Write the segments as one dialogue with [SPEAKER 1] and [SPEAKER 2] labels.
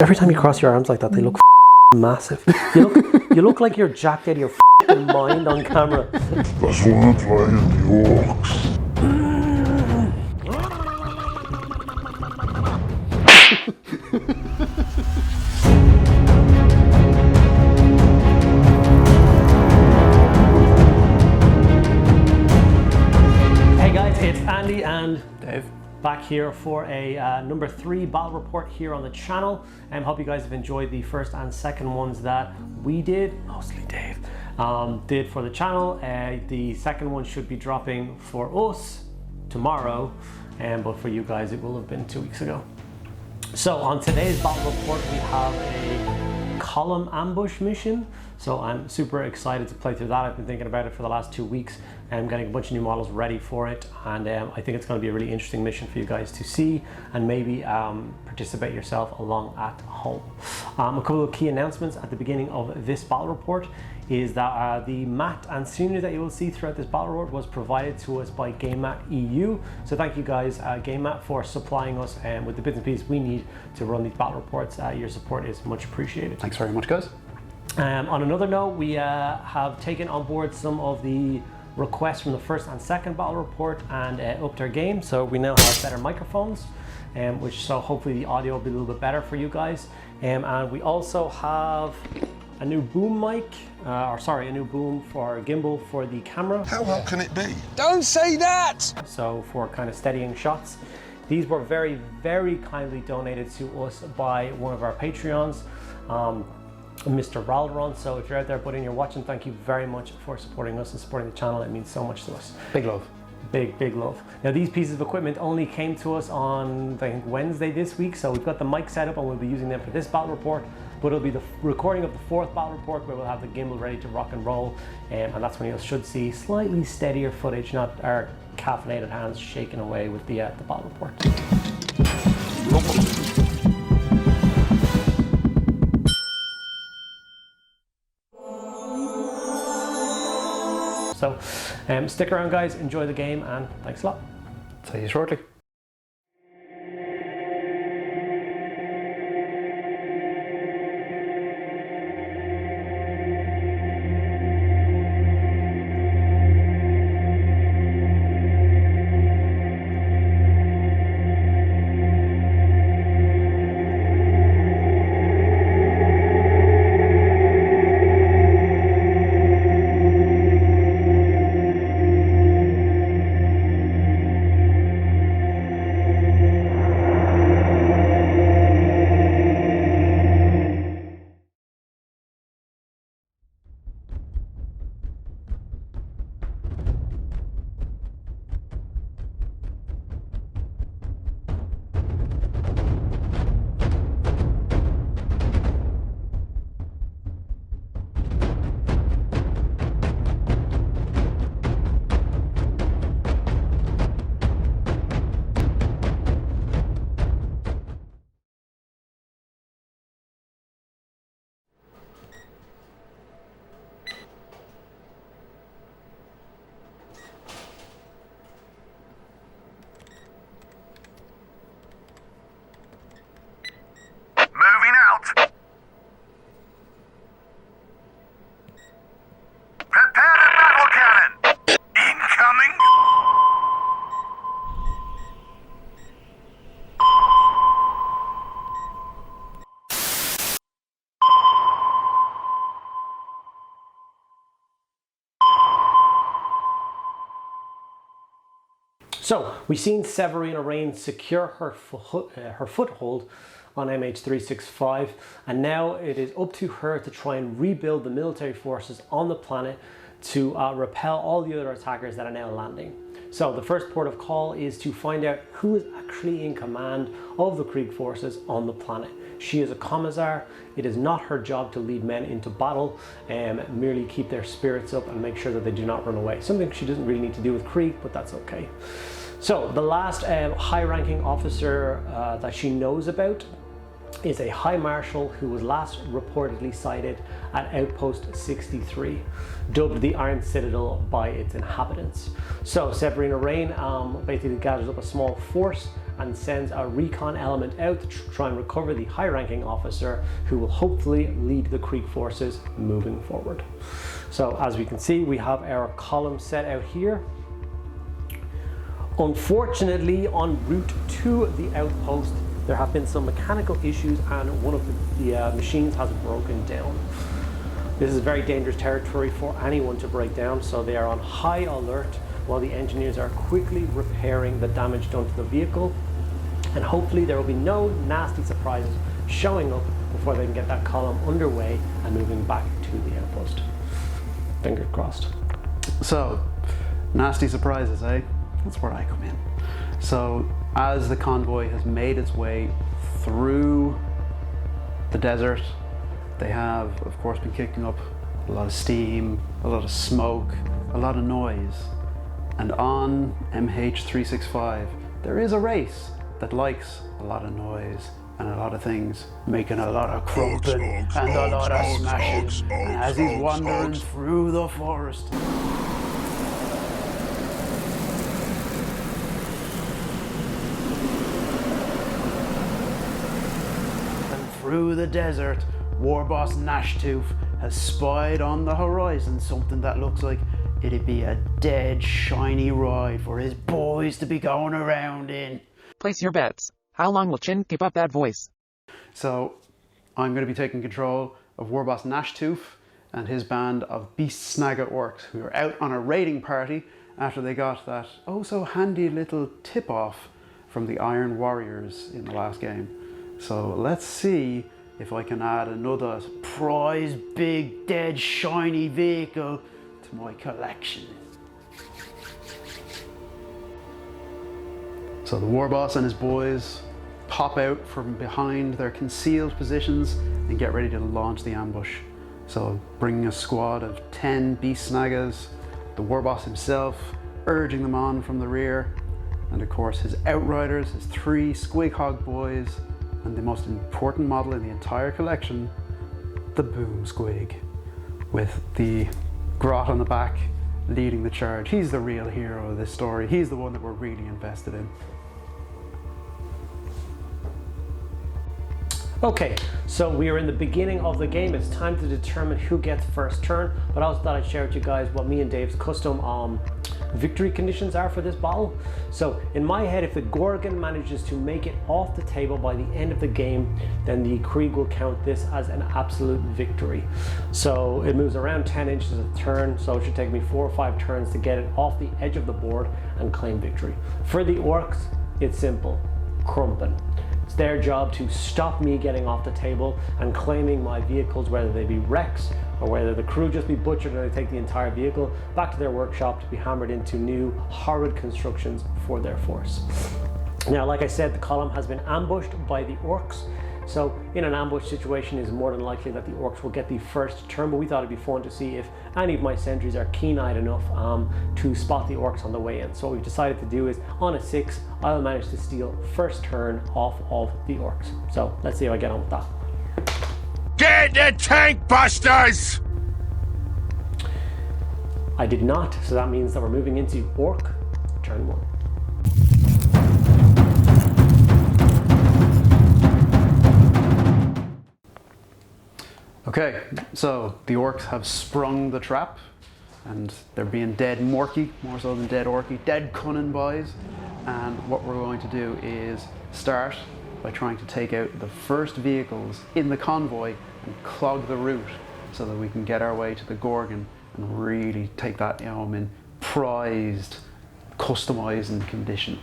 [SPEAKER 1] Every time you cross your arms like that, they look massive. You look like you're jacked out of your mind on camera.
[SPEAKER 2] That's why I'm playing the orcs.
[SPEAKER 1] Hey guys, it's Andy and Dave back here for a number 3 battle report here on the channel. And hope you guys have enjoyed the first and second ones that we did, mostly Dave, did for the channel. The second one should be dropping for us tomorrow, but for you guys it will have been 2 weeks ago. So on today's battle report we have a column ambush mission. So I'm super excited to play through that. I've been thinking about it for the last 2 weeks and I'm getting a bunch of new models ready for it, and I think it's going to be a really interesting mission for you guys to see and maybe participate yourself along at home. A couple of key announcements at the beginning of this battle report is that the mat and scenery that you will see throughout this battle report was provided to us by Gamemat.eu. So thank you guys, Gamemat, for supplying us with the bits and pieces we need to run these battle reports. Your support is much appreciated.
[SPEAKER 3] Thanks very much, guys.
[SPEAKER 1] On another note, we have taken on board some of the requests from the first and second battle report and upped our game. So we now have better microphones, so hopefully the audio will be a little bit better for you guys. And we also have a new boom mic, a new boom for gimbal for the camera.
[SPEAKER 2] How hard can it be?
[SPEAKER 4] Don't say that!
[SPEAKER 1] So for kind of steadying shots. These were very, very kindly donated to us by one of our Patreons, Mr. Ralron. So if you're out there, buddy, and you're watching, thank you very much for supporting us and supporting the channel. It means so much to us.
[SPEAKER 3] Big love.
[SPEAKER 1] Big love. Now these pieces of equipment only came to us on, I think, Wednesday this week. So we've got the mic set up and we'll be using them for this battle report. But it'll be the recording of the 4th battle report where we'll have the gimbal ready to rock and roll. And that's when you should see slightly steadier footage, not our caffeinated hands shaking away with the battle report. So stick around guys, enjoy the game, and thanks a lot.
[SPEAKER 3] See you shortly.
[SPEAKER 1] So we've seen Severina Rain secure her foothold on MH365, and now it is up to her to try and rebuild the military forces on the planet to repel all the other attackers that are now landing. So the first port of call is to find out who is actually in command of the Krieg forces on the planet. She is a commissar. It is not her job to lead men into battle and merely keep their spirits up and make sure that they do not run away. Something she doesn't really need to do with Krieg, but that's okay. So the last high-ranking officer that she knows about is a High Marshal who was last reportedly sighted at Outpost 63, dubbed the Iron Citadel by its inhabitants. So Severina Rain basically gathers up a small force and sends a recon element out to try and recover the high-ranking officer who will hopefully lead the Krieg forces moving forward. So as we can see, we have our column set out here. Unfortunately, en route to the outpost, there have been some mechanical issues and one of the machines has broken down. This is very dangerous territory for anyone to break down, so they are on high alert while the engineers are quickly repairing the damage done to the vehicle, and hopefully there will be no nasty surprises showing up before they can get that column underway and moving back to the outpost. Fingers crossed.
[SPEAKER 3] So, nasty surprises, eh? That's where I come in. So, as the convoy has made its way through the desert, they have, of course, been kicking up a lot of steam, a lot of smoke, a lot of noise. And on MH365, there is a race that likes a lot of noise and a lot of things, making a lot of crumping and a lot of smashing. And as he's wandering through the forest, and through the desert, War Boss Gnashtooth has spied on the horizon something that looks like it'd be a dead shiny ride for his boys to be going around in.
[SPEAKER 4] Place your bets. How long will Chin keep up that voice?
[SPEAKER 3] So I'm going to be taking control of War Boss Gnashtooth and his band of beast Snagga orcs who are out on a raiding party after they got that oh so handy little tip off from the Iron Warriors in the last game. So let's see if I can add another prize big dead shiny vehicle to my collection. So the War Boss and his boys pop out from behind their concealed positions and get ready to launch the ambush. So bringing a squad of 10 beast Snaggas, the War Boss himself urging them on from the rear, and of course his outriders, his 3 Squig Hog boys, and the most important model in the entire collection, the Boom Squig, with the Grot on the back leading the charge. He's the real hero of this story. He's the one that we're really invested in.
[SPEAKER 1] Okay, so we are in the beginning of the game. It's time to determine who gets first turn, but I also thought I'd share with you guys what me and Dave's custom victory conditions are for this battle. So in my head, if the Gorgon manages to make it off the table by the end of the game, then the Krieg will count this as an absolute victory. So it moves around 10 inches a turn, so it should take me 4 or 5 turns to get it off the edge of the board and claim victory. For the orcs, it's simple, crumping. It's their job to stop me getting off the table and claiming my vehicles, whether they be wrecks or whether the crew just be butchered and they take the entire vehicle back to their workshop to be hammered into new horrid constructions for their force. Now, like I said, the column has been ambushed by the orcs. So in an ambush situation, it's more than likely that the orcs will get the first turn, but we thought it'd be fun to see if any of my sentries are keen-eyed enough to spot the orcs on the way in. So what we've decided to do is, on a 6, I'll manage to steal first turn off of the orcs. So let's see how I get on with that.
[SPEAKER 2] Get the tank busters!
[SPEAKER 1] I did not, so that means that we're moving into orc turn 1.
[SPEAKER 3] Okay, so the orcs have sprung the trap and they're being dead morky, more so than dead orky, dead cunning boys. And what we're going to do is start by trying to take out the first vehicles in the convoy and clog the route so that we can get our way to the Gorgon and really take that home in prized, customizing condition.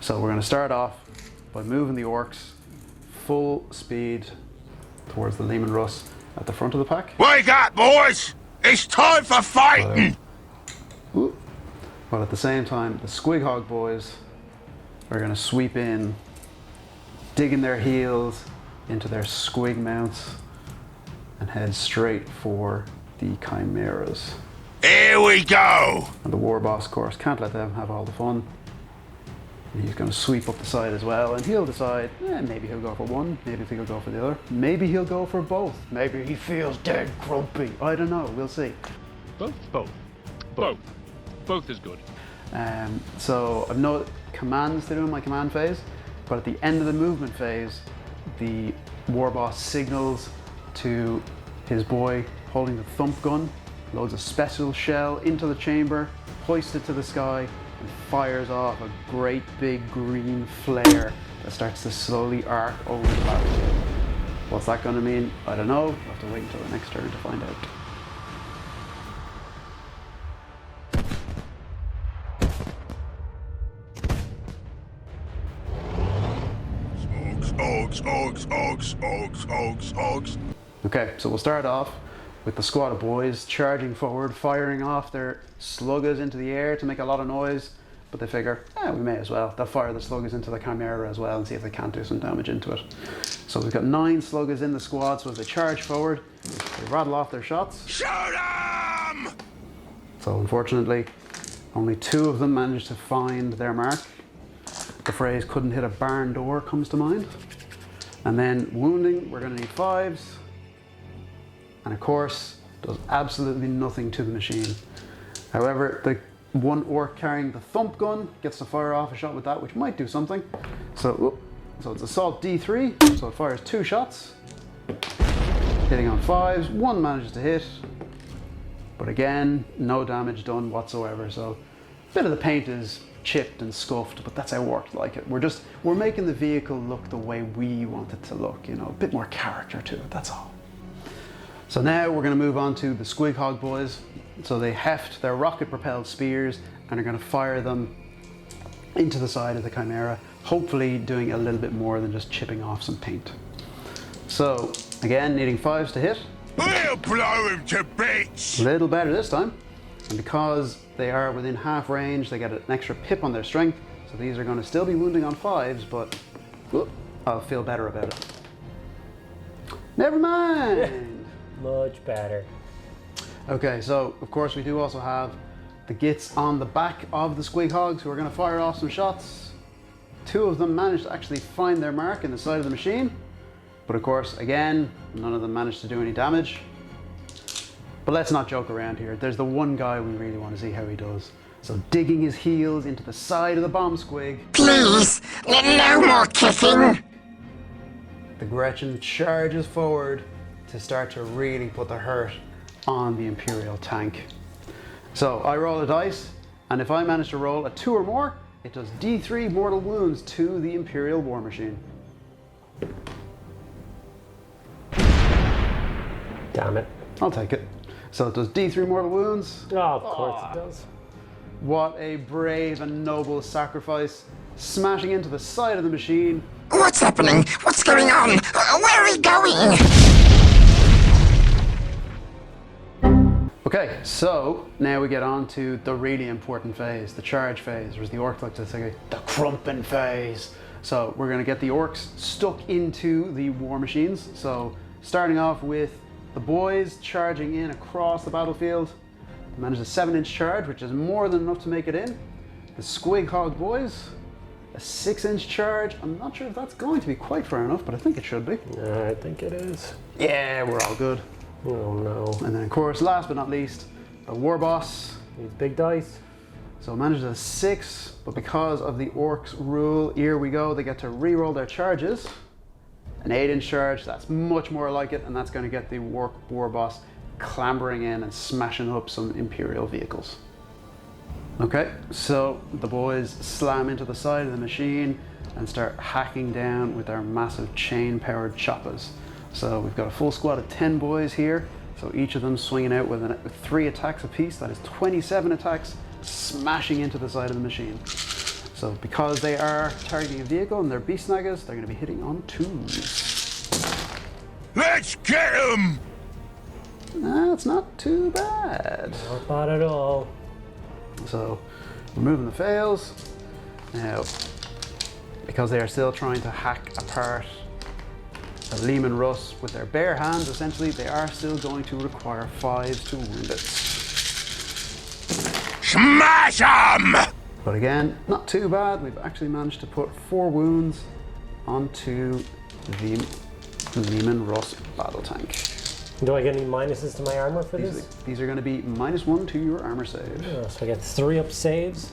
[SPEAKER 3] So we're going to start off by moving the orcs full speed towards the Lehman Russ at the front of the pack.
[SPEAKER 2] Wake up, boys! It's time for fighting!
[SPEAKER 3] But at the same time, the Squig Hog boys are going to sweep in, digging their heels into their squig mounts and head straight for the Chimeras.
[SPEAKER 2] Here we go!
[SPEAKER 3] And the War Boss, of course, can't let them have all the fun. And he's going to sweep up the side as well, and he'll decide, maybe he'll go for one, maybe he'll go for the other, maybe he'll go for both, maybe he feels dead grumpy, I don't know, we'll see.
[SPEAKER 5] Both is good.
[SPEAKER 3] So I've no commands to do in my command phase, But at the end of the movement phase, the war boss signals to his boy holding the thump gun, loads a special shell into the chamber, hoists it to the sky, and fires off a great big green flare that starts to slowly arc over the battlefield. What's that going to mean? I don't know. We'll have to wait until the next turn to find out. Okay, so we'll start off with the squad of boys charging forward, firing off their Snaggas into the air to make a lot of noise, but they figure, we may as well. They'll fire the Snaggas into the Chimera as well and see if they can't do some damage into it. So we've got 9 Snaggas in the squad, so as they charge forward, they rattle off their shots.
[SPEAKER 2] Shoot 'em!
[SPEAKER 3] So unfortunately, only 2 of them managed to find their mark. The phrase "couldn't hit a barn door" comes to mind. And then wounding, we're going to need 5s. And of course, does absolutely nothing to the machine. However, the one orc carrying the thump gun gets to fire off a shot with that, which might do something. So it's assault D3, so it fires 2 shots, hitting on 5s. 1 manages to hit, but again, no damage done whatsoever. So a bit of the paint is chipped and scuffed, but that's how orcs like it. We're making the vehicle look the way we want it to look, you know, a bit more character to it, that's all. So now we're going to move on to the Squig Hog boys. So they heft their rocket propelled spears and are going to fire them into the side of the Chimera, hopefully doing a little bit more than just chipping off some paint. So again, needing 5s to hit.
[SPEAKER 2] We'll blow him to bits!
[SPEAKER 3] A little better this time. And because they are within half range, they get an extra pip on their strength. So these are going to still be wounding on 5s, but I'll feel better about it. Never mind!
[SPEAKER 1] Much better.
[SPEAKER 3] Okay, so of course we do also have the gits on the back of the Squig Hogs who are going to fire off some shots. 2 of them managed to actually find their mark in the side of the machine. But of course, again, none of them managed to do any damage. But let's not joke around here. There's the one guy we really want to see how he does. So digging his heels into the side of the bomb squig.
[SPEAKER 2] Please, no more kicking!
[SPEAKER 3] The Gretchen charges forward to start to really put the hurt on the Imperial tank. So I roll a dice, and if I manage to roll a 2 or more, it does D3 mortal wounds to the Imperial war machine.
[SPEAKER 1] Damn it.
[SPEAKER 3] I'll take it. So it does D3 mortal wounds.
[SPEAKER 1] Oh, of course it does.
[SPEAKER 3] What a brave and noble sacrifice. Smashing into the side of the machine.
[SPEAKER 2] What's happening? What's going on? Where are we going?
[SPEAKER 3] Okay, so now we get on to the really important phase, the charge phase, or as the orcs like to say, the crumpin' phase. So we're going to get the orcs stuck into the war machines. So starting off with the boys charging in across the battlefield. They manage a 7-inch charge, which is more than enough to make it in. The Squig Hog boys, a 6-inch charge. I'm not sure if that's going to be quite far enough, but I think it should be.
[SPEAKER 1] I think it is.
[SPEAKER 3] Yeah, we're all good.
[SPEAKER 1] Oh no.
[SPEAKER 3] And then of course, last but not least, the war boss.
[SPEAKER 1] These big dice.
[SPEAKER 3] So managed a 6, but because of the orcs rule, here we go, they get to re-roll their charges. An 8-inch charge, that's much more like it, and that's going to get the war boss clambering in and smashing up some Imperial vehicles. Okay, so the boys slam into the side of the machine and start hacking down with their massive chain-powered choppers. So we've got a full squad of 10 boys here, so each of them swinging out with 3 attacks apiece. That is 27 attacks, smashing into the side of the machine. So because they are targeting a vehicle and they're beast Snaggas, they're going to be hitting on 2s.
[SPEAKER 2] Let's get him!
[SPEAKER 3] That's not too bad.
[SPEAKER 1] Not bad at all.
[SPEAKER 3] So removing the fails. Now, because they are still trying to hack apart the Lehman Russ with their bare hands, essentially, they are still going to require 5s to wound it.
[SPEAKER 2] Smash 'em!
[SPEAKER 3] But again, not too bad. We've actually managed to put 4 wounds onto the Lehman Russ battle tank.
[SPEAKER 1] Do I get any minuses to my armor for this?
[SPEAKER 3] These are going to be -1 to your armor save.
[SPEAKER 1] Oh, so I get 3 up saves.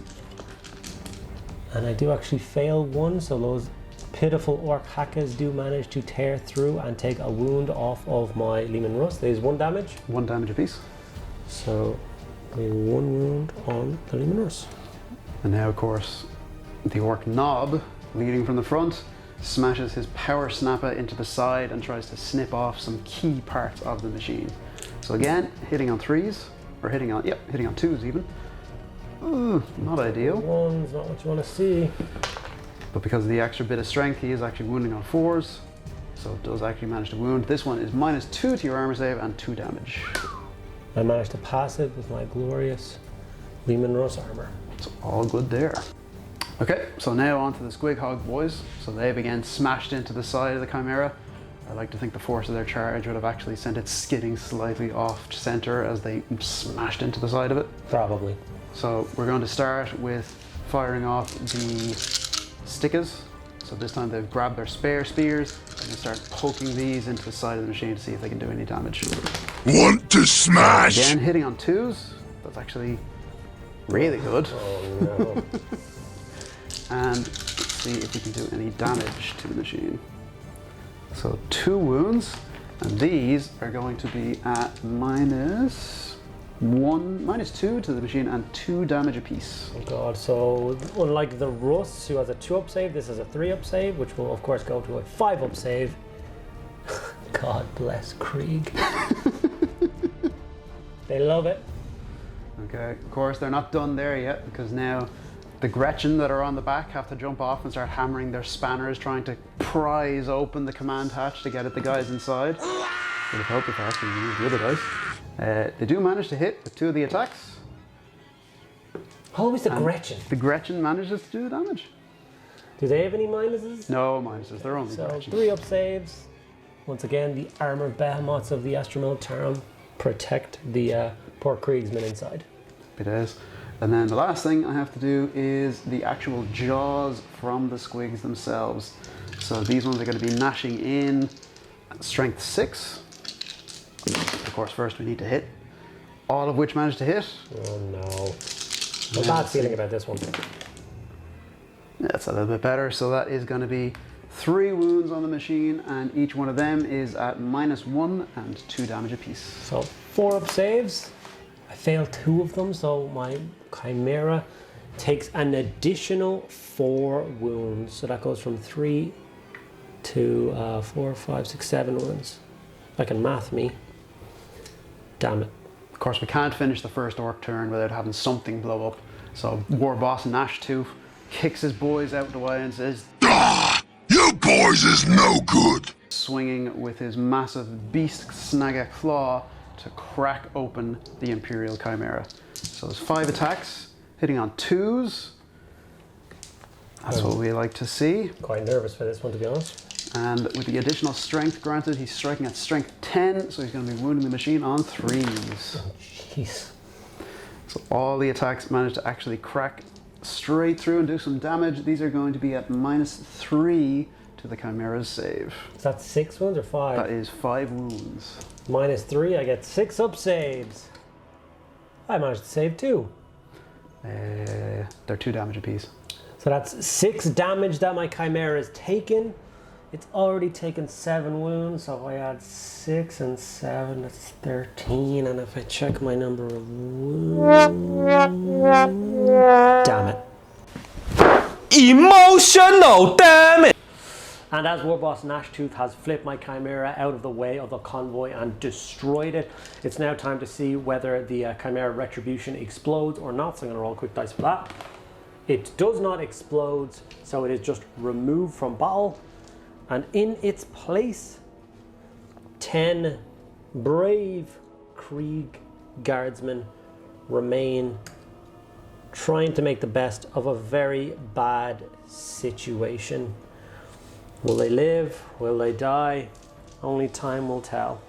[SPEAKER 1] And I do actually fail 1, so those pitiful orc hackers do manage to tear through and take a wound off of my Leman Russ. There's 1 damage.
[SPEAKER 3] 1 damage apiece.
[SPEAKER 1] So, we have 1 wound on the Leman Russ.
[SPEAKER 3] And now, of course, the orc knob, leading from the front, smashes his power snapper into the side and tries to snip off some key parts of the machine. So again, hitting on 3s, or hitting on 2s even. Ooh, not ideal.
[SPEAKER 1] 1's not what you want to see.
[SPEAKER 3] But because of the extra bit of strength, he is actually wounding on 4s. So it does actually manage to wound. This one is -2 to your armor save and 2 damage.
[SPEAKER 1] I managed to pass it with my glorious Leman Russ armor.
[SPEAKER 3] It's all good there. Okay, so now on to the Squig Hog boys. So they've again smashed into the side of the Chimera. I like to think the force of their charge would have actually sent it skidding slightly off center as they smashed into the side of it.
[SPEAKER 1] Probably.
[SPEAKER 3] So we're going to start with firing off the Snaggas. So this time they've grabbed their spare spears and they start poking these into the side of the machine to see if they can do any damage.
[SPEAKER 2] Want to smash?
[SPEAKER 3] Again, hitting on 2s. That's actually really good.
[SPEAKER 1] Oh no.
[SPEAKER 3] And let's see if we can do any damage to the machine. So 2 wounds, and these are going to be at -2 to the machine and 2 damage apiece.
[SPEAKER 1] Oh god, so unlike the Russ, who has a 2-up save, this is a 3-up save, which will of course go to a 5-up save. God bless Krieg. They love it.
[SPEAKER 3] Okay, of course they're not done there yet, because now the Gretchen that are on the back have to jump off and start hammering their spanners, trying to prise open the command hatch to get at the guys inside. Would have helped if I actually used the other dice. They do manage to hit with 2 of the attacks.
[SPEAKER 1] Always the Gretchen.
[SPEAKER 3] The Gretchen manages to do the damage.
[SPEAKER 1] Do they have any minuses?
[SPEAKER 3] No minuses, they're only
[SPEAKER 1] So
[SPEAKER 3] Gretchen.
[SPEAKER 1] 3-up saves. Once again, the armored behemoths of the Astromilitarum protect the poor Kriegsmen inside.
[SPEAKER 3] It is. And then the last thing I have to do is the actual jaws from the squigs themselves. So these ones are going to be gnashing in strength 6. Of course, first we need to hit. All of which managed to hit.
[SPEAKER 1] Oh no. A bad feeling about this one.
[SPEAKER 3] That's a little bit better. So that is going to be 3 wounds on the machine, and each one of them is at -1 and 2 damage apiece.
[SPEAKER 1] So 4-up saves. I failed 2 of them, so my Chimera takes an additional 4 wounds. So that goes from 3 to 4, 5, 6, 7 wounds. I can math me. Damn it.
[SPEAKER 3] Of course, we can't finish the first orc turn without having something blow up. So War Boss Gnashtooth kicks his boys out the way and says,
[SPEAKER 2] Ah, you boys is no good.
[SPEAKER 3] swinging with his massive beast Snagga claw to crack open the Imperial Chimera. So there's 5 attacks, hitting on 2s. That's what we like to see.
[SPEAKER 1] Quite nervous for this one, to be honest.
[SPEAKER 3] And with the additional strength granted, he's striking at strength 10, so he's going to be wounding the machine on 3s.
[SPEAKER 1] Jeez.
[SPEAKER 3] So all the attacks manage to actually crack straight through and do some damage. These are going to be at -3 to the Chimera's save.
[SPEAKER 1] Is that 6 wounds or 5?
[SPEAKER 3] That is 5 wounds.
[SPEAKER 1] -3, I get 6-up saves. I managed to save 2.
[SPEAKER 3] They're 2 damage apiece.
[SPEAKER 1] So that's 6 damage that my Chimera has taken. It's already taken 7 wounds, so if I add 6 and 7, that's 13. And if I check my number of wounds... Damn it.
[SPEAKER 5] Emotional damage!
[SPEAKER 1] And as Warboss Gnashtooth has flipped my Chimera out of the way of the convoy and destroyed it, it's now time to see whether the Chimera Retribution explodes or not. So I'm going to roll a quick dice for that. It does not explode, so it is just removed from battle. And in its place, 10 brave Krieg guardsmen remain, trying to make the best of a very bad situation. Will they live? Will they die? Only time will tell.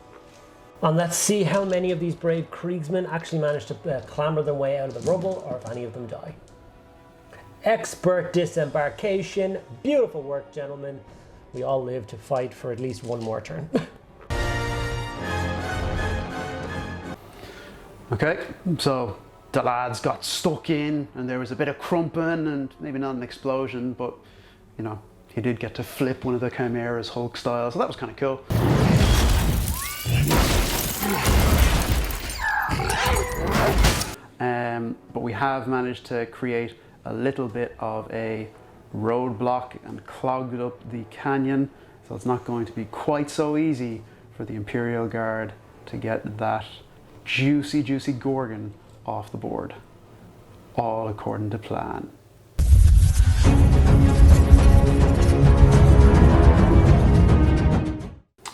[SPEAKER 1] And let's see how many of these brave Kriegsmen actually manage to clamber their way out of the rubble, or if any of them die. Expert disembarkation. Beautiful work, gentlemen. We all live to fight for at least one more turn.
[SPEAKER 3] Okay, so the lads got stuck in and there was a bit of crumping and maybe not an explosion, but you know, you did get to flip one of the Chimeras Hulk style, so that was kind of cool. But we have managed to create a little bit of a roadblock and clogged up the canyon, so it's not going to be quite so easy for the Imperial Guard to get that juicy Gorgon off the board. All according to plan.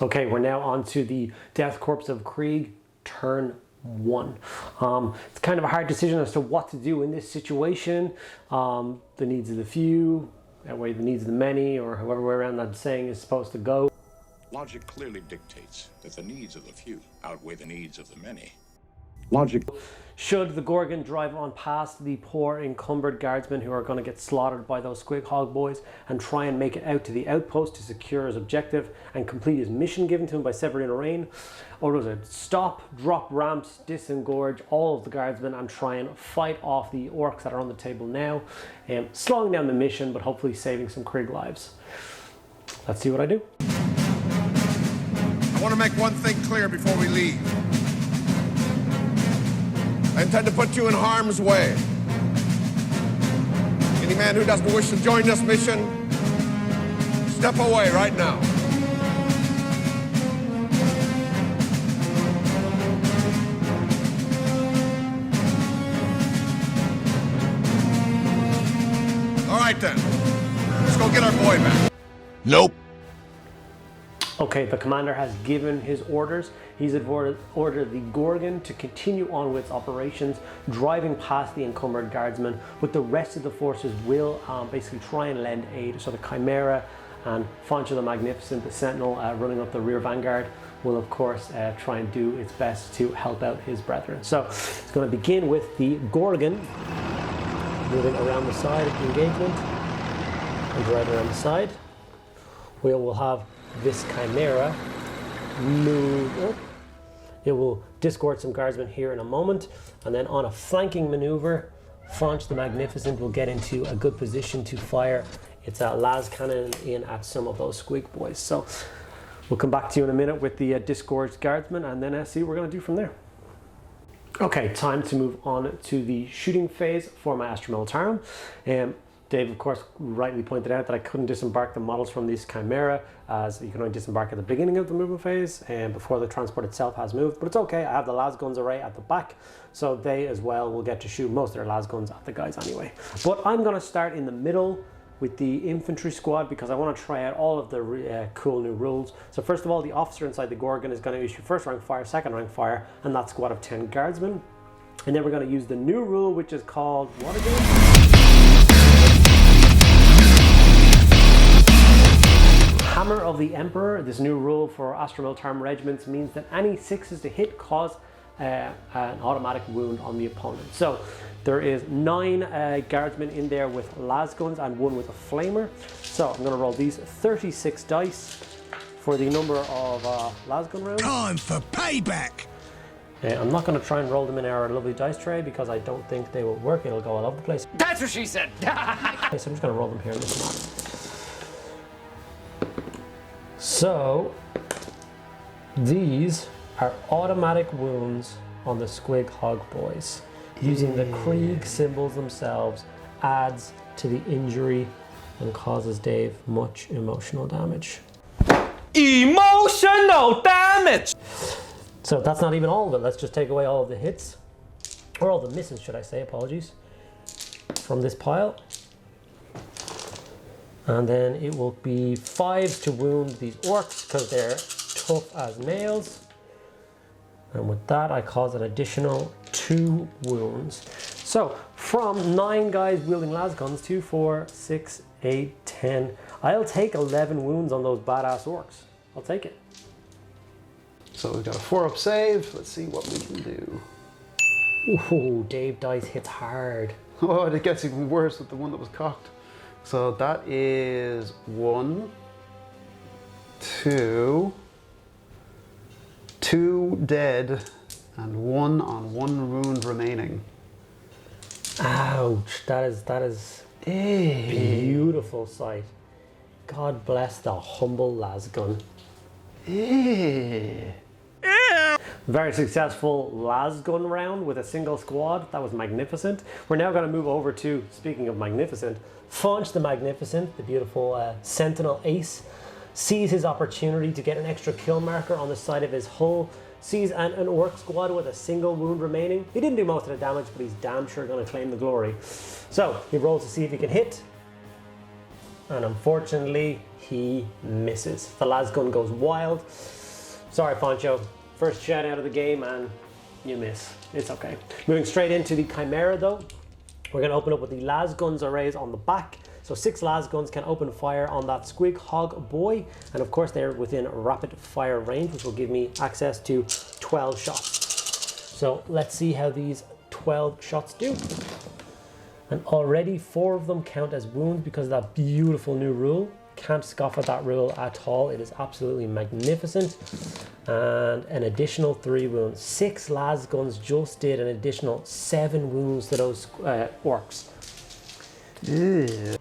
[SPEAKER 1] Okay, we're now on to the Death Korps of Krieg, turn 1. It's kind of a hard decision as to what to do in this situation. The needs of the few outweigh the needs of the many, or however way around that saying is supposed to go.
[SPEAKER 5] Logic clearly dictates that the needs of the few outweigh the needs of the many.
[SPEAKER 1] Logic. Should the Gorgon drive on past the poor encumbered guardsmen who are going to get slaughtered by those Squig Hog boys and try and make it out to the outpost to secure his objective and complete his mission given to him by Severino Rain? Or does it stop, drop ramps, disengorge all of the guardsmen and try and fight off the orcs that are on the table now, slowing down the mission but hopefully saving some Krieg lives? Let's see what I do.
[SPEAKER 5] I want to make one thing clear before we leave. I intend to put you in harm's way. Any man who doesn't wish to join this mission, step away right now. All right then, let's go get our boy back. Nope.
[SPEAKER 1] Okay, the commander has given his orders. He's ordered the Gorgon to continue on with its operations, driving past the encumbered guardsmen, but the rest of the forces will basically try and lend aid. So the Chimera and Foncha the Magnificent, the Sentinel running up the rear vanguard, will of course try and do its best to help out his brethren. So it's going to begin with the Gorgon moving around the side of the engagement and driving around the side. We will have this Chimera move up. It will disgorge some guardsmen here in a moment, and then on a flanking maneuver, Fonch the Magnificent will get into a good position to fire its las cannon in at some of those Squig boys. So we'll come back to you in a minute with the disgorged guardsmen and then see what we're going to do from there. Okay, time to move on to the shooting phase for my Astra Militarum. Dave, of course, rightly pointed out that I couldn't disembark the models from this Chimera, as you can only disembark at the beginning of the movement phase and before the transport itself has moved. But it's okay, I have the las guns array at the back, so they as well will get to shoot most of their las guns at the guys anyway. But I'm going to start in the middle with the infantry squad because I want to try out all of the cool new rules. So first of all, the officer inside the Gorgon is going to issue first rank fire, second rank fire, and that squad of 10 guardsmen. And then we're going to use the new rule, which is called what again? Hammer of the Emperor. This new rule for Astra Militarum regiments means that any 6s to hit cause an automatic wound on the opponent. So there is 9 guardsmen in there with las guns and 1 with a flamer. So I'm going to roll these 36 dice for the number of las gun rounds.
[SPEAKER 2] Time for payback.
[SPEAKER 1] I'm not going to try and roll them in our lovely dice tray because I don't think they will work. It'll go all over the place.
[SPEAKER 4] That's what she said.
[SPEAKER 1] Okay, so I'm just going to roll them here in this map. So these are automatic wounds on the Squig Hog boys. Using the Krieg symbols themselves adds to the injury and causes Dave much emotional damage.
[SPEAKER 4] Emotional damage!
[SPEAKER 1] So that's not even all of it. Let's just take away all of the hits, or all the misses, should I say, apologies, from this pile. And then it will be 5s to wound these orcs because they're tough as nails. And with that, I cause an additional 2 wounds. So from 9 guys wielding las guns, 2, 4, 6, 8, 10. I'll take 11 wounds on those badass orcs. I'll take it.
[SPEAKER 3] So we've got a 4-up save. Let's see what we can do.
[SPEAKER 1] Ooh, Dave dice hits hard.
[SPEAKER 3] Oh, and it gets even worse with the one that was cocked. So that is 1, 2 dead, and 1 on 1 wound remaining. Ouch,
[SPEAKER 1] that is beautiful sight. God bless the humble lasgun. Very successful lasgun round with a single squad. That was magnificent. We're now going to move over to, speaking of magnificent, Faunch the Magnificent, the beautiful Sentinel Ace, sees his opportunity to get an extra kill marker on the side of his hull, sees an orc squad with a single wound remaining. He didn't do most of the damage, but he's damn sure going to claim the glory. So he rolls to see if he can hit, and unfortunately he misses. The lasgun goes wild. Sorry, Poncho. First shot out of the game and you miss. It's okay. Moving straight into the Chimera though. We're going to open up with the lasguns arrays on the back. So 6 lasguns can open fire on that Squig Hog boy. And of course they're within rapid fire range, which will give me access to 12 shots. So let's see how these 12 shots do. And already 4 of them count as wounds because of that beautiful new rule. Can't scoff at that rule at all. It is absolutely magnificent. And an additional 3 wounds. 6 lasguns just did an additional 7 wounds to those orcs.
[SPEAKER 4] Ew!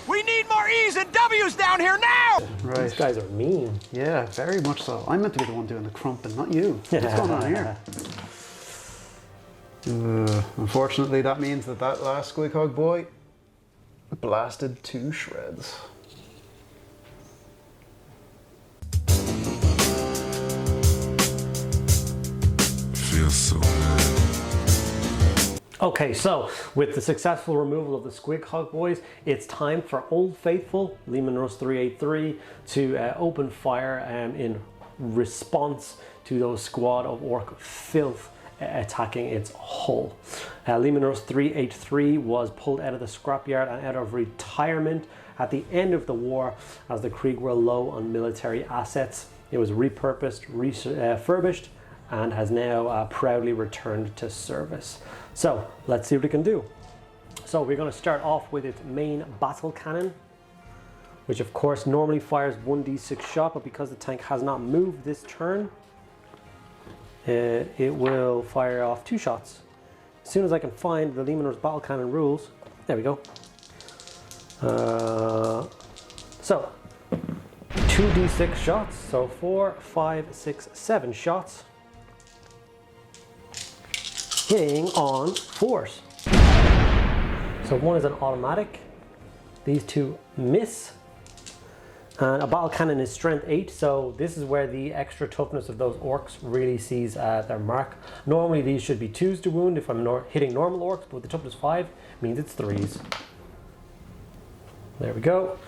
[SPEAKER 4] We need more E's and W's down here now!
[SPEAKER 3] Right.
[SPEAKER 1] These guys are mean.
[SPEAKER 3] Yeah, very much so. I'm meant to be the one doing the crumping, not you. What's going on here? Unfortunately, that means that last Squig Hog boy blasted to shreds.
[SPEAKER 5] Feels so good.
[SPEAKER 1] Okay, so with the successful removal of the Squig Hog boys, it's time for Old Faithful, Lehman Russ 383, to open fire in response to those squad of orc filth attacking its hull. Lehman Russ 383 was pulled out of the scrapyard and out of retirement at the end of the war as the Krieg were low on military assets. It was repurposed, refurbished, and has now proudly returned to service. So let's see what it can do. So we're going to start off with its main battle cannon, which of course normally fires 1d6 shot, but because the tank has not moved this turn, it will fire off 2 shots. As soon as I can find the Lehman Russ battle cannon rules, there we go. So 2d6 shots, so 4, 5, 6, 7 shots, hitting on 4s. So 1 is an automatic, these 2 miss, and a battle cannon is strength 8, so this is where the extra toughness of those orcs really sees their mark. Normally these should be 2s to wound if I'm hitting normal orcs, but with the toughness 5 means it's 3s. There we go.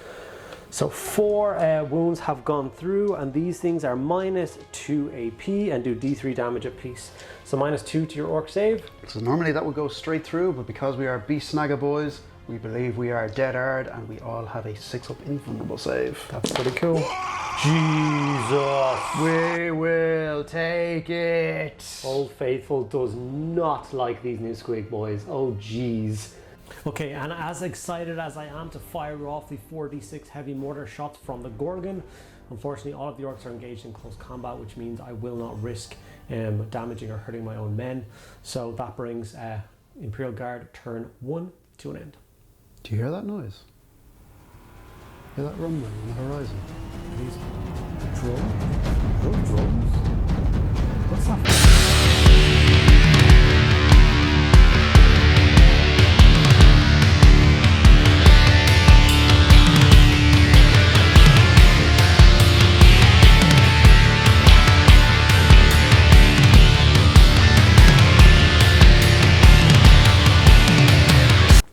[SPEAKER 1] So 4 wounds have gone through, and these things are minus 2 AP and do D3 damage apiece. So minus 2 to your orc save.
[SPEAKER 3] So normally that would go straight through, but because we are beast Snagga boys, we believe we are dead hard, and we all have a 6-up invulnerable save.
[SPEAKER 1] That's pretty cool. Jesus!
[SPEAKER 3] We will take it!
[SPEAKER 1] Old Faithful does not like these new Squig boys. Oh jeez. Okay, and as excited as I am to fire off the 4d6 heavy mortar shots from the Gorgon, unfortunately all of the orcs are engaged in close combat, which means I will not risk damaging or hurting my own men. So that brings Imperial Guard turn 1 to an end.
[SPEAKER 3] Do you hear that noise? Hear that rumbling on the horizon?
[SPEAKER 1] These drums? Those drums? What's that?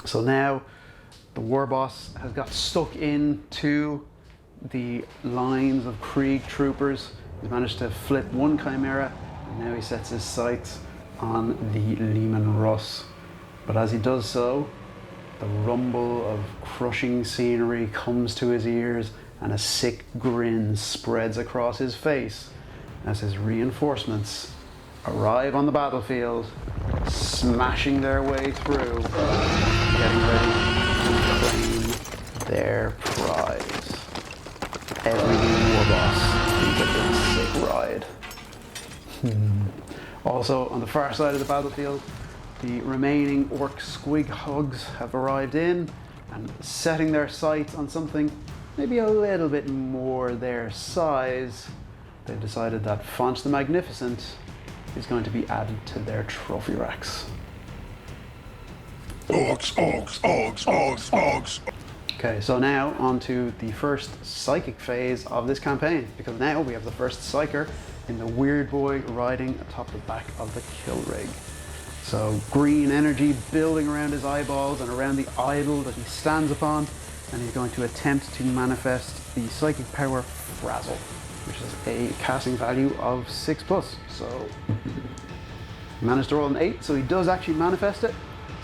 [SPEAKER 3] So now the war boss has got stuck into the lines of Krieg troopers. He's managed to flip 1 Chimera, and now he sets his sights on the Lehman Russ. But as he does so, the rumble of crushing scenery comes to his ears, and a sick grin spreads across his face as his reinforcements arrive on the battlefield, smashing their way through, getting ready to claim their prize. Every new war boss needs a big sick ride. Also, on the far side of the battlefield, the remaining orc Squig Hogs have arrived in, and setting their sights on something maybe a little bit more their size, they've decided that Font the Magnificent is going to be added to their trophy racks. Okay, so now on to the first psychic phase of this campaign, because now we have the first psyker in the Weird Boy riding atop the back of the kill rig. So green energy building around his eyeballs and around the idol that he stands upon, and he's going to attempt to manifest the psychic power Frazzle, which is a casting value of 6+. So he managed to roll an 8, so he does actually manifest it.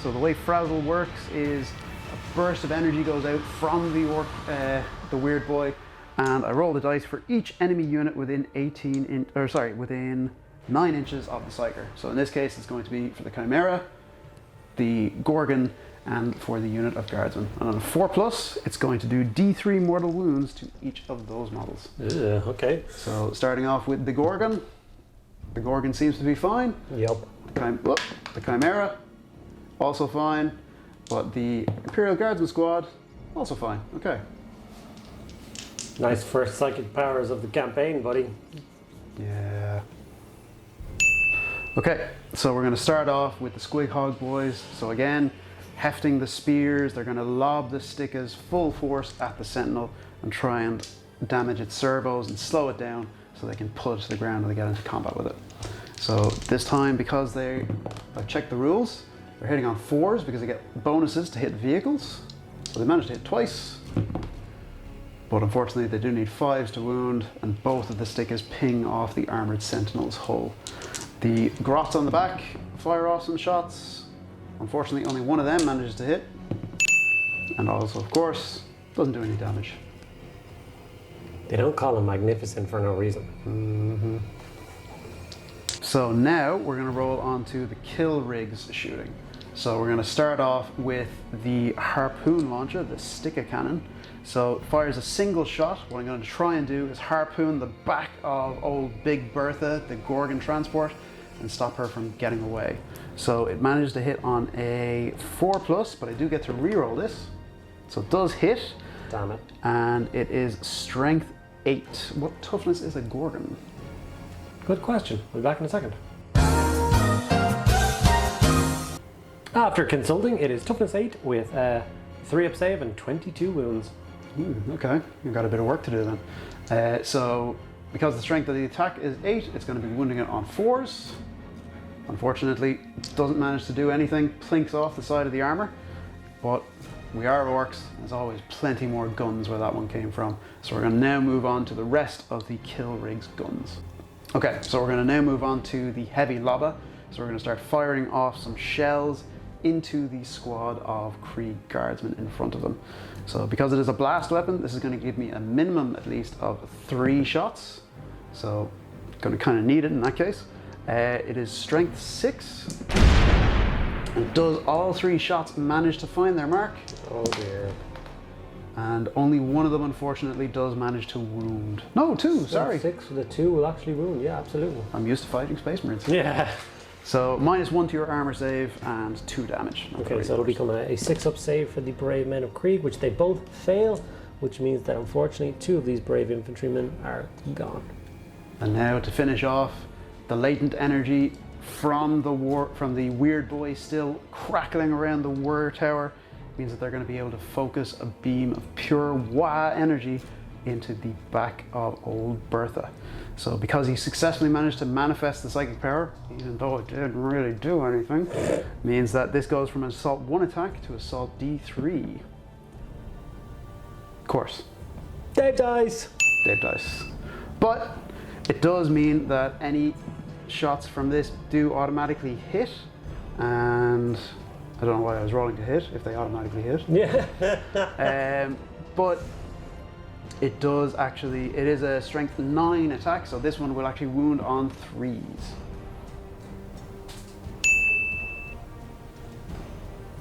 [SPEAKER 3] So the way Frazzle works is a burst of energy goes out from the Weird Boy, and I roll the dice for each enemy unit within within 9 inches of the psyker. So in this case, it's going to be for the Chimera, the Gorgon, and for the unit of Guardsmen. And on a 4+, it's going to do D3 mortal wounds to each of those models.
[SPEAKER 1] Okay.
[SPEAKER 3] So starting off with the Gorgon seems to be fine.
[SPEAKER 1] Yep.
[SPEAKER 3] The Chimera, also fine. But the Imperial Guardsman squad, also fine. Okay.
[SPEAKER 1] Nice first psychic powers of the campaign, buddy.
[SPEAKER 3] Yeah. Okay, so we're going to start off with the Squig Hog boys. So again, hefting the spears, they're going to lob the Snaggas full force at the Sentinel and try and damage its servos and slow it down so they can pull it to the ground when they get into combat with it. So this time, because I've checked the rules, they're hitting on 4s because they get bonuses to hit vehicles. So they managed to hit twice, but unfortunately they do need 5s to wound, and both of the Snaggas ping off the armored Sentinel's hull. The Grots on the back fire off some shots. Unfortunately, only one of them manages to hit, and also, of course, doesn't do any damage.
[SPEAKER 1] They don't call him Magnificent for no reason.
[SPEAKER 3] So now we're going to roll on to the kill rigs shooting. So we're going to start off with the harpoon launcher, the Sticka cannon. So it fires a single shot. What I'm going to try and do is harpoon the back of old Big Bertha, the Gorgon transport, and stop her from getting away. So it managed to hit on a 4+, but I do get to reroll this. So it does hit.
[SPEAKER 1] Damn it.
[SPEAKER 3] And it is strength 8. What toughness is a Gorgon?
[SPEAKER 1] Good question. We'll be back in a second. After consulting, it is toughness 8 with 3 up save and 22 wounds.
[SPEAKER 3] Okay, you've got a bit of work to do then. So because the strength of the attack is 8, it's going to be wounding it on 4s. Unfortunately, it doesn't manage to do anything, plinks off the side of the armor, but we are orcs. There's always plenty more guns where that one came from. So we're going to now move on to the rest of the kill rigs guns. Okay, so we're going to now move on to the heavy lobba. So we're going to start firing off some shells into the squad of Krieg guardsmen in front of them. So because it is a blast weapon, this is going to give me a minimum at least of 3 shots. So going to kind of need it in that case. It is strength 6. And does all 3 shots manage to find their mark?
[SPEAKER 1] Oh dear.
[SPEAKER 3] And only one of them unfortunately does manage to wound. No, 2, sorry.
[SPEAKER 1] 6 with a 2 will actually wound, yeah, absolutely.
[SPEAKER 3] I'm used to fighting Space Marines.
[SPEAKER 1] Yeah.
[SPEAKER 3] So -1 to your armor save and 2 damage.
[SPEAKER 1] Okay, so it'll become a 6 up save for the Brave Men of Krieg, which they both fail, which means that unfortunately 2 of these brave infantrymen are gone.
[SPEAKER 3] And now to finish off, the latent energy from the Weird Boy still crackling around the War Tower means that they're going to be able to focus a beam of pure Wah energy into the back of old Bertha. So because he successfully managed to manifest the psychic power, even though it didn't really do anything, means that this goes from an assault 1 attack to assault D3. Of course.
[SPEAKER 1] Dave dies!
[SPEAKER 3] Dave dice. But it does mean that any shots from this do automatically hit, and I don't know why I was rolling to hit if they automatically hit.
[SPEAKER 1] Yeah.
[SPEAKER 3] But it does actually, it is a strength 9 attack, so this one will actually wound on 3s.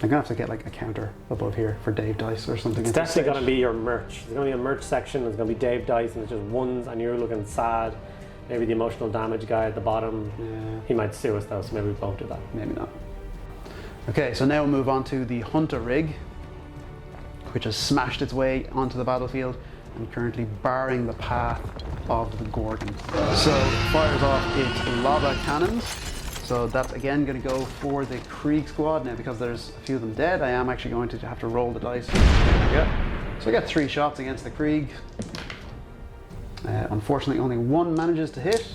[SPEAKER 3] I'm gonna have to get like a counter above here for Dave dice or something.
[SPEAKER 1] It's definitely going to be your merch. There's going to be a merch section, there's going to be Dave dice, and it's just 1s, and you're looking sad. Maybe the emotional damage guy at the bottom.
[SPEAKER 3] Yeah.
[SPEAKER 1] He might sue us though, so maybe we won't do that.
[SPEAKER 3] Maybe not. Okay, so now we'll move on to the Hunter rig. which has smashed its way onto the battlefield and currently barring the path of the Gorgon. So fires off its lava cannons. So that's again going to go for the Krieg squad. Now because there's a few of them dead, I am actually going to have to roll the dice. There we go. So I got 3 shots against the Krieg. Unfortunately only one manages to hit.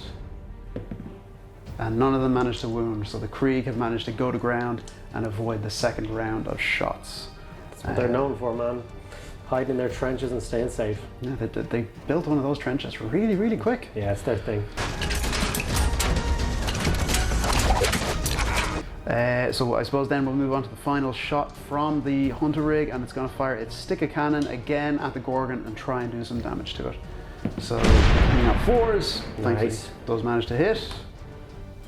[SPEAKER 3] And none of them managed to wound. So the Krieg have managed to go to ground and avoid the second round of shots.
[SPEAKER 1] That's what they're known for, man. Hiding in their trenches and staying safe.
[SPEAKER 3] Yeah, they built one of those trenches really, really quick.
[SPEAKER 1] Yeah, it's their thing.
[SPEAKER 3] So I suppose then we'll move on to the final shot from the Hunter rig, and it's going to fire its stick of cannon again at the Gorgon and try and do some damage to it. So hitting out 4s, thankfully does manage to hit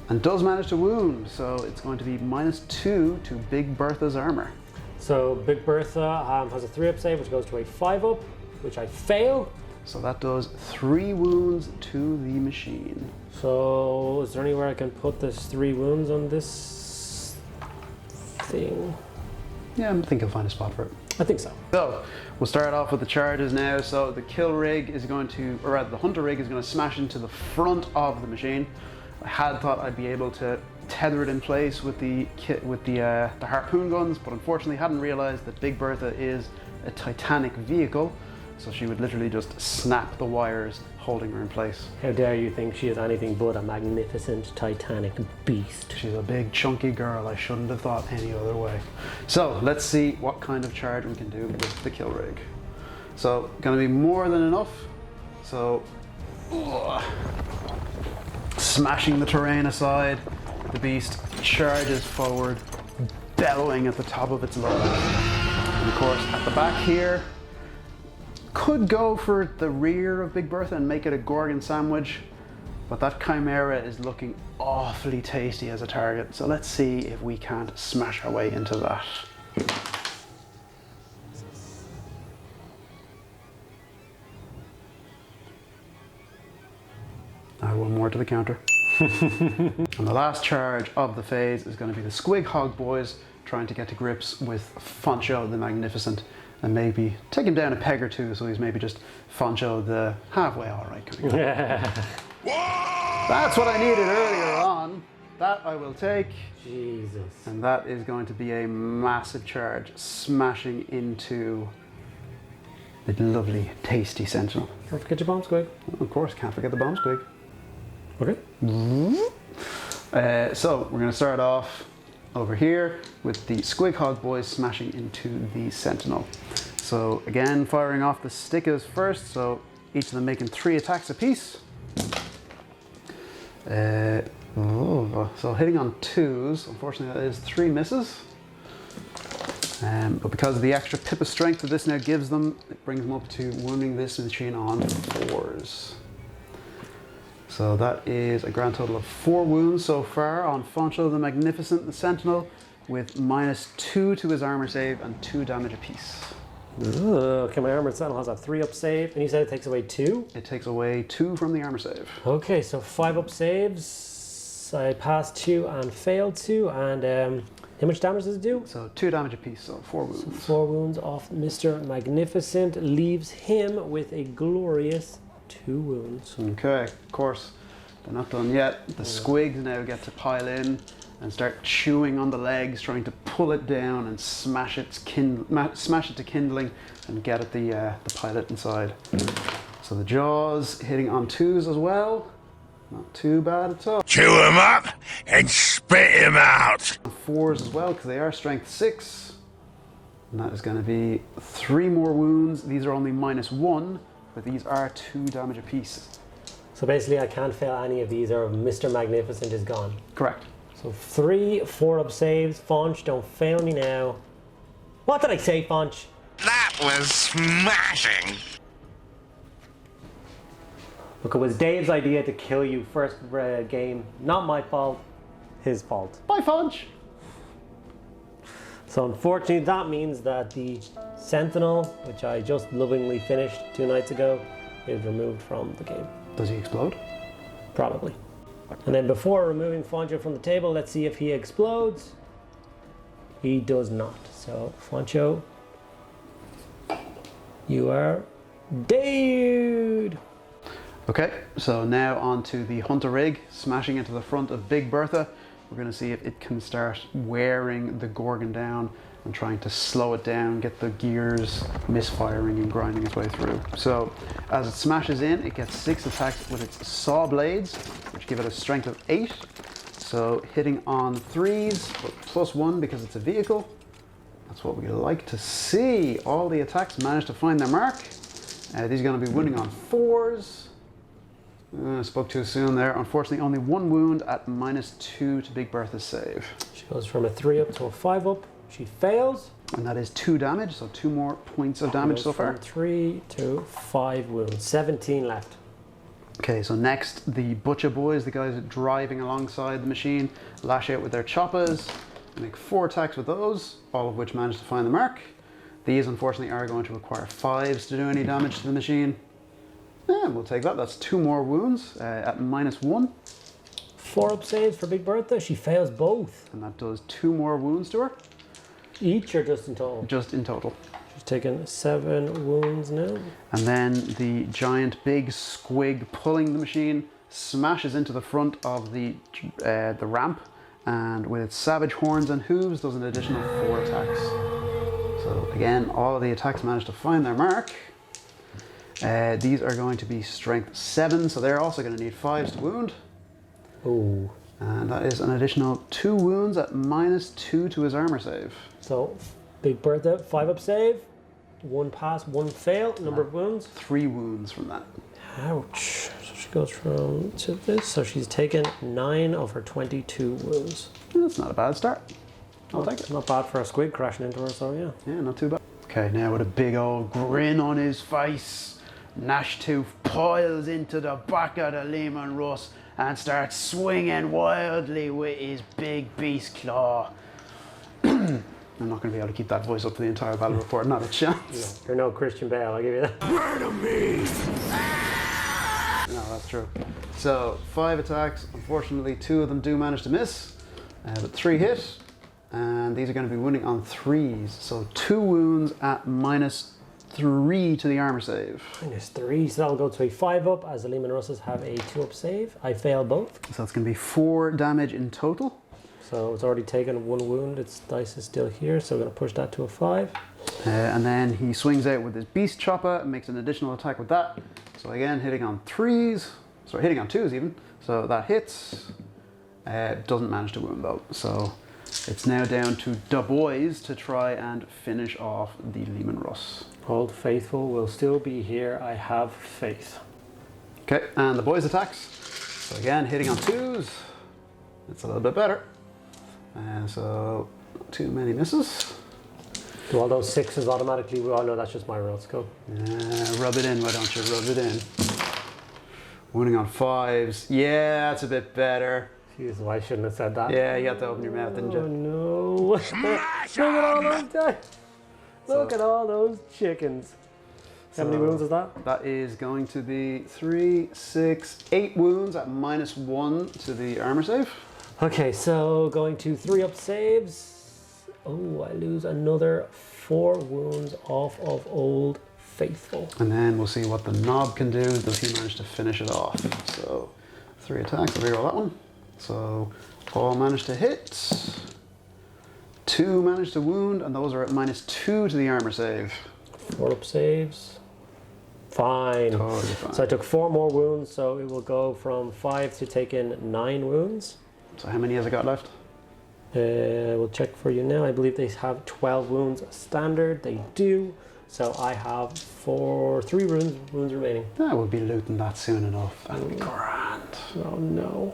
[SPEAKER 3] and does manage to wound. So it's going to be -2 to Big Bertha's armor.
[SPEAKER 1] So Big Bertha has a 3-up save, which goes to a 5-up, which I fail.
[SPEAKER 3] So that does 3 wounds to the machine.
[SPEAKER 1] So is there anywhere I can put this 3 wounds on this thing?
[SPEAKER 3] Yeah, I think I'll find a spot for it.
[SPEAKER 1] I think so.
[SPEAKER 3] So we'll start off with the charges now. So the kill rig is going to, or rather the hunter rig is going to smash into the front of the machine. I had thought I'd be able to tether it in place with the harpoon guns, but unfortunately hadn't realized that Big Bertha is a titanic vehicle, so she would literally just snap the wires holding her in place.
[SPEAKER 1] How dare you think she is anything but a magnificent titanic beast.
[SPEAKER 3] She's a big chunky girl. I shouldn't have thought any other way. So let's see what kind of charge we can do with the kill rig. So gonna be more than enough. So smashing the terrain aside, the beast charges forward, bellowing at the top of its lungs. And of course at the back here, could go for the rear of Big Bertha and make it a Gorgon sandwich, but that Chimera is looking awfully tasty as a target, so let's see if we can't smash our way into that. Add 1 more to the counter. And the last charge of the phase is going to be the Squig Hog boys trying to get to grips with Foncho the Magnificent and maybe take him down a peg or 2, so he's maybe just Foncho the halfway alright kind of guy. That's what I needed earlier on. That I will take.
[SPEAKER 1] Jesus.
[SPEAKER 3] And that is going to be a massive charge, smashing into the lovely, tasty Sentinel.
[SPEAKER 1] Don't forget your bomb squig.
[SPEAKER 3] Of course, can't forget the bomb squig.
[SPEAKER 1] Okay.
[SPEAKER 3] So we're going to start off over here with the Squig Hog boys smashing into the Sentinel. So again, firing off the Snaggas first, so each of them making 3 attacks apiece. So hitting on 2s, unfortunately that is 3 misses. But because of the extra pip of strength that this now gives them, it brings them up to wounding this machine on 4s. So that is a grand total of 4 wounds so far on Foncho the Magnificent, the Sentinel, with -2 to his armor save and 2 damage apiece.
[SPEAKER 1] Okay, my armored Sentinel has a 3-up save, and you said it takes away 2?
[SPEAKER 3] It takes away 2 from the armor save.
[SPEAKER 1] Okay, so 5-up saves. I passed 2 and failed 2, and how much damage does it do?
[SPEAKER 3] So 2 damage apiece, so 4 wounds.
[SPEAKER 1] So 4 wounds off Mr. Magnificent, leaves him with a glorious 2 wounds.
[SPEAKER 3] Okay, of course, they're not done yet. The Squigs now get to pile in and start chewing on the legs, trying to pull it down and smash it to kindling and get at the pilot inside. So the jaws hitting on 2s as well. Not too bad at all.
[SPEAKER 4] Chew him up and spit him out.
[SPEAKER 3] 4s as well, because they are strength 6. And that is going to be 3 more wounds. These are only -1, but these are 2 damage apiece.
[SPEAKER 1] So basically I can't fail any of these or Mr. Magnificent is gone.
[SPEAKER 3] Correct.
[SPEAKER 1] So 3 4-up saves. Fonch, don't fail me now. What did I say, Fonch?
[SPEAKER 2] That was smashing.
[SPEAKER 1] Look, it was Dave's idea to kill you first game. Not my fault, his fault.
[SPEAKER 3] Bye, Fonch!
[SPEAKER 1] So unfortunately that means that the Sentinel, which I just lovingly finished 2 nights ago, is removed from the game.
[SPEAKER 3] Does he explode?
[SPEAKER 1] Probably. And then before removing Foncho from the table, let's see if he explodes. He does not. So Foncho You are dead.
[SPEAKER 3] Okay, so now on to the Hunter rig, smashing into the front of Big Bertha. We're going to see if it can start wearing the Gorgon down and trying to slow it down, get the gears misfiring and grinding its way through. So as it smashes in, it gets 6 attacks with its saw blades, which give it a strength of 8. So hitting on 3s, but +1 because it's a vehicle. That's what we like to see. All the attacks manage to find their mark. These are going to be winning on 4s. I spoke too soon there. Unfortunately, only 1 wound at -2 to Big Bertha's save.
[SPEAKER 1] She goes from a 3 up to a 5 up. She fails.
[SPEAKER 3] And that is 2 damage, so 2 more points of damage so far.
[SPEAKER 1] From 3 to 5 wounds. 17 left.
[SPEAKER 3] Okay, so next, the Butcher Boys, the guys driving alongside the machine, lash out with their choppers, make 4 attacks with those, all of which manage to find the mark. These, unfortunately, are going to require 5s to do any damage to the machine. Yeah, we'll take that. That's 2 more wounds at -1.
[SPEAKER 1] 4 up saves for Big Bertha. She fails both.
[SPEAKER 3] And that does 2 more wounds to her.
[SPEAKER 1] Each or just in total?
[SPEAKER 3] Just in total.
[SPEAKER 1] She's taken 7 wounds now.
[SPEAKER 3] And then the giant big squig pulling the machine smashes into the front of the ramp, and with its savage horns and hooves does an additional 4 attacks. So again, all of the attacks manage to find their mark. These are going to be strength 7, so they're also going to need 5s to wound.
[SPEAKER 1] Ooh.
[SPEAKER 3] And that is an additional 2 wounds at -2 to his armor save.
[SPEAKER 1] So Big Bertha, 5 up save, 1 pass, 1 fail, number of wounds.
[SPEAKER 3] 3 wounds from that.
[SPEAKER 1] Ouch. So she goes from to this. So she's taken 9 of her 22 wounds.
[SPEAKER 3] That's not a bad start. I'll take it.
[SPEAKER 1] Not bad for a squid crashing into her, so yeah.
[SPEAKER 3] Yeah, not too bad. Okay, now with a big old grin on his face, Gnashtooth piles into the back of the Lehman Russ and starts swinging wildly with his big beast claw. I'm not going to be able to keep that voice up for the entire battle report, not a chance.
[SPEAKER 1] You're no Christian Bale, I'll give you that.
[SPEAKER 4] Murder me!
[SPEAKER 3] No, that's true. So, 5 attacks. Unfortunately, 2 of them do manage to miss, but 3 hit. And these are going to be wounding on 3s. So 2 wounds at -3 to the armor save.
[SPEAKER 1] -3, so that'll go to a 5 up as the Lehman Russes have a 2 up save. I fail both.
[SPEAKER 3] So that's going to be 4 damage in total.
[SPEAKER 1] So it's already taken 1 wound. Its dice is still here, so we're going to push that to a 5.
[SPEAKER 3] And then he swings out with his beast chopper and makes an additional attack with that. So again, hitting on 3s. Sorry, hitting on 2s even. So that hits. Doesn't manage to wound though. So it's now down to the boys to try and finish off the Lehman Russ.
[SPEAKER 1] Old Faithful will still be here. I have faith.
[SPEAKER 3] Okay, and the boys attacks. So again, hitting on 2s. It's a little bit better. So too many misses.
[SPEAKER 1] Do all those 6s automatically? Oh no, that's just my rolls. Go.
[SPEAKER 3] Rub it in, why don't you? Rub it in. Wounding on 5s. Yeah, that's a bit better.
[SPEAKER 1] Jesus, I shouldn't have said that.
[SPEAKER 3] Yeah, you had to open your mouth, didn't you?
[SPEAKER 1] Oh no. Look at all those guys. Look at all those chickens. How many wounds is that?
[SPEAKER 3] That is going to be 3, 6, 8 wounds at -1 to the armor save.
[SPEAKER 1] Okay, so going to 3 up saves. Oh, I lose another 4 wounds off of Old Faithful.
[SPEAKER 3] And then we'll see what the knob can do. Does he manage to finish it off? So 3 attacks, I'll reroll that one. So all managed to hit. 2 managed to wound, and those are at -2 to the armor save.
[SPEAKER 1] 4 up saves. Fine.
[SPEAKER 3] Totally fine.
[SPEAKER 1] So I took 4 more wounds, so it will go from 5 to taking 9 wounds.
[SPEAKER 3] So how many has it got left?
[SPEAKER 1] We'll check for you now. I believe they have 12 wounds standard. They do. So I have 3 wounds remaining.
[SPEAKER 3] I will be looting that soon enough. That'll be grand.
[SPEAKER 1] Oh no.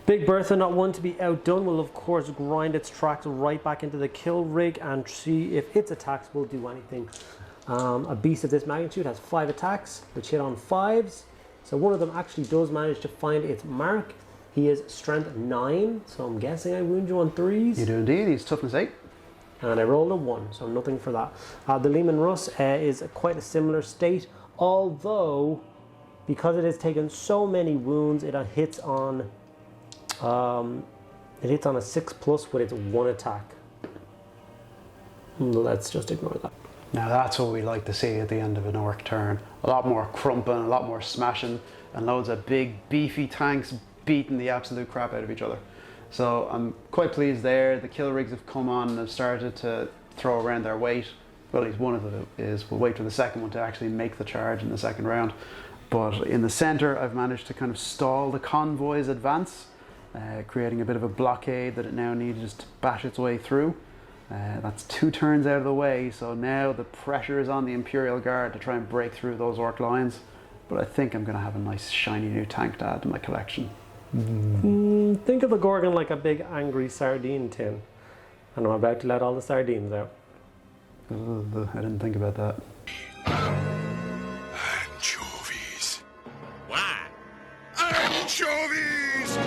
[SPEAKER 1] Big Bertha, not one to be outdone, will of course grind its tracks right back into the kill rig and see if its attacks will do anything. A beast of this magnitude has 5 attacks, which hit on 5s. So one of them actually does manage to find its mark. He is strength 9, so I'm guessing I wound you on 3s.
[SPEAKER 3] You do indeed. He's toughness 8.
[SPEAKER 1] And I rolled a 1, so nothing for that. The Lehman Russ is quite a similar state, although because it has taken so many wounds, it hits on a 6+ with its 1 attack. Let's just ignore that.
[SPEAKER 3] Now that's what we like to see at the end of an orc turn. A lot more crumping, a lot more smashing, and loads of big beefy tanks beating the absolute crap out of each other. So I'm quite pleased there. The kill rigs have come on and have started to throw around their weight. Well, at least one of it is. We'll wait for the second one to actually make the charge in the second round. But in the center, I've managed to kind of stall the convoy's advance, creating a bit of a blockade that it now needs to bash its way through. That's 2 turns out of the way, so now the pressure is on the Imperial Guard to try and break through those orc lines. But I think I'm going to have a nice shiny new tank to add to my collection.
[SPEAKER 1] Think of the Gorgon like a big angry sardine tin. And I'm about to let all the sardines out.
[SPEAKER 3] I didn't think about that.
[SPEAKER 4] Anchovies. Why? Anchovies!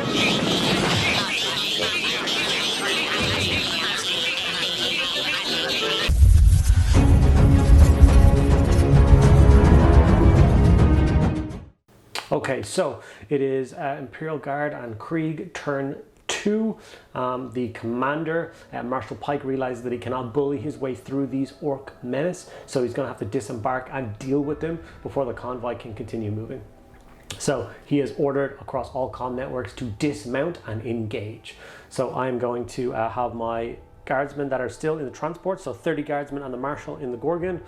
[SPEAKER 1] Okay, so it is Imperial Guard and Krieg turn 2. The commander, Marshal Pike, realizes that he cannot bully his way through these orc menace, so he's going to have to disembark and deal with them before the convoy can continue moving. So he is ordered across all comm networks to dismount and engage. So I'm going to have my guardsmen that are still in the transport, so 30 guardsmen and the Marshal in the Gorgon,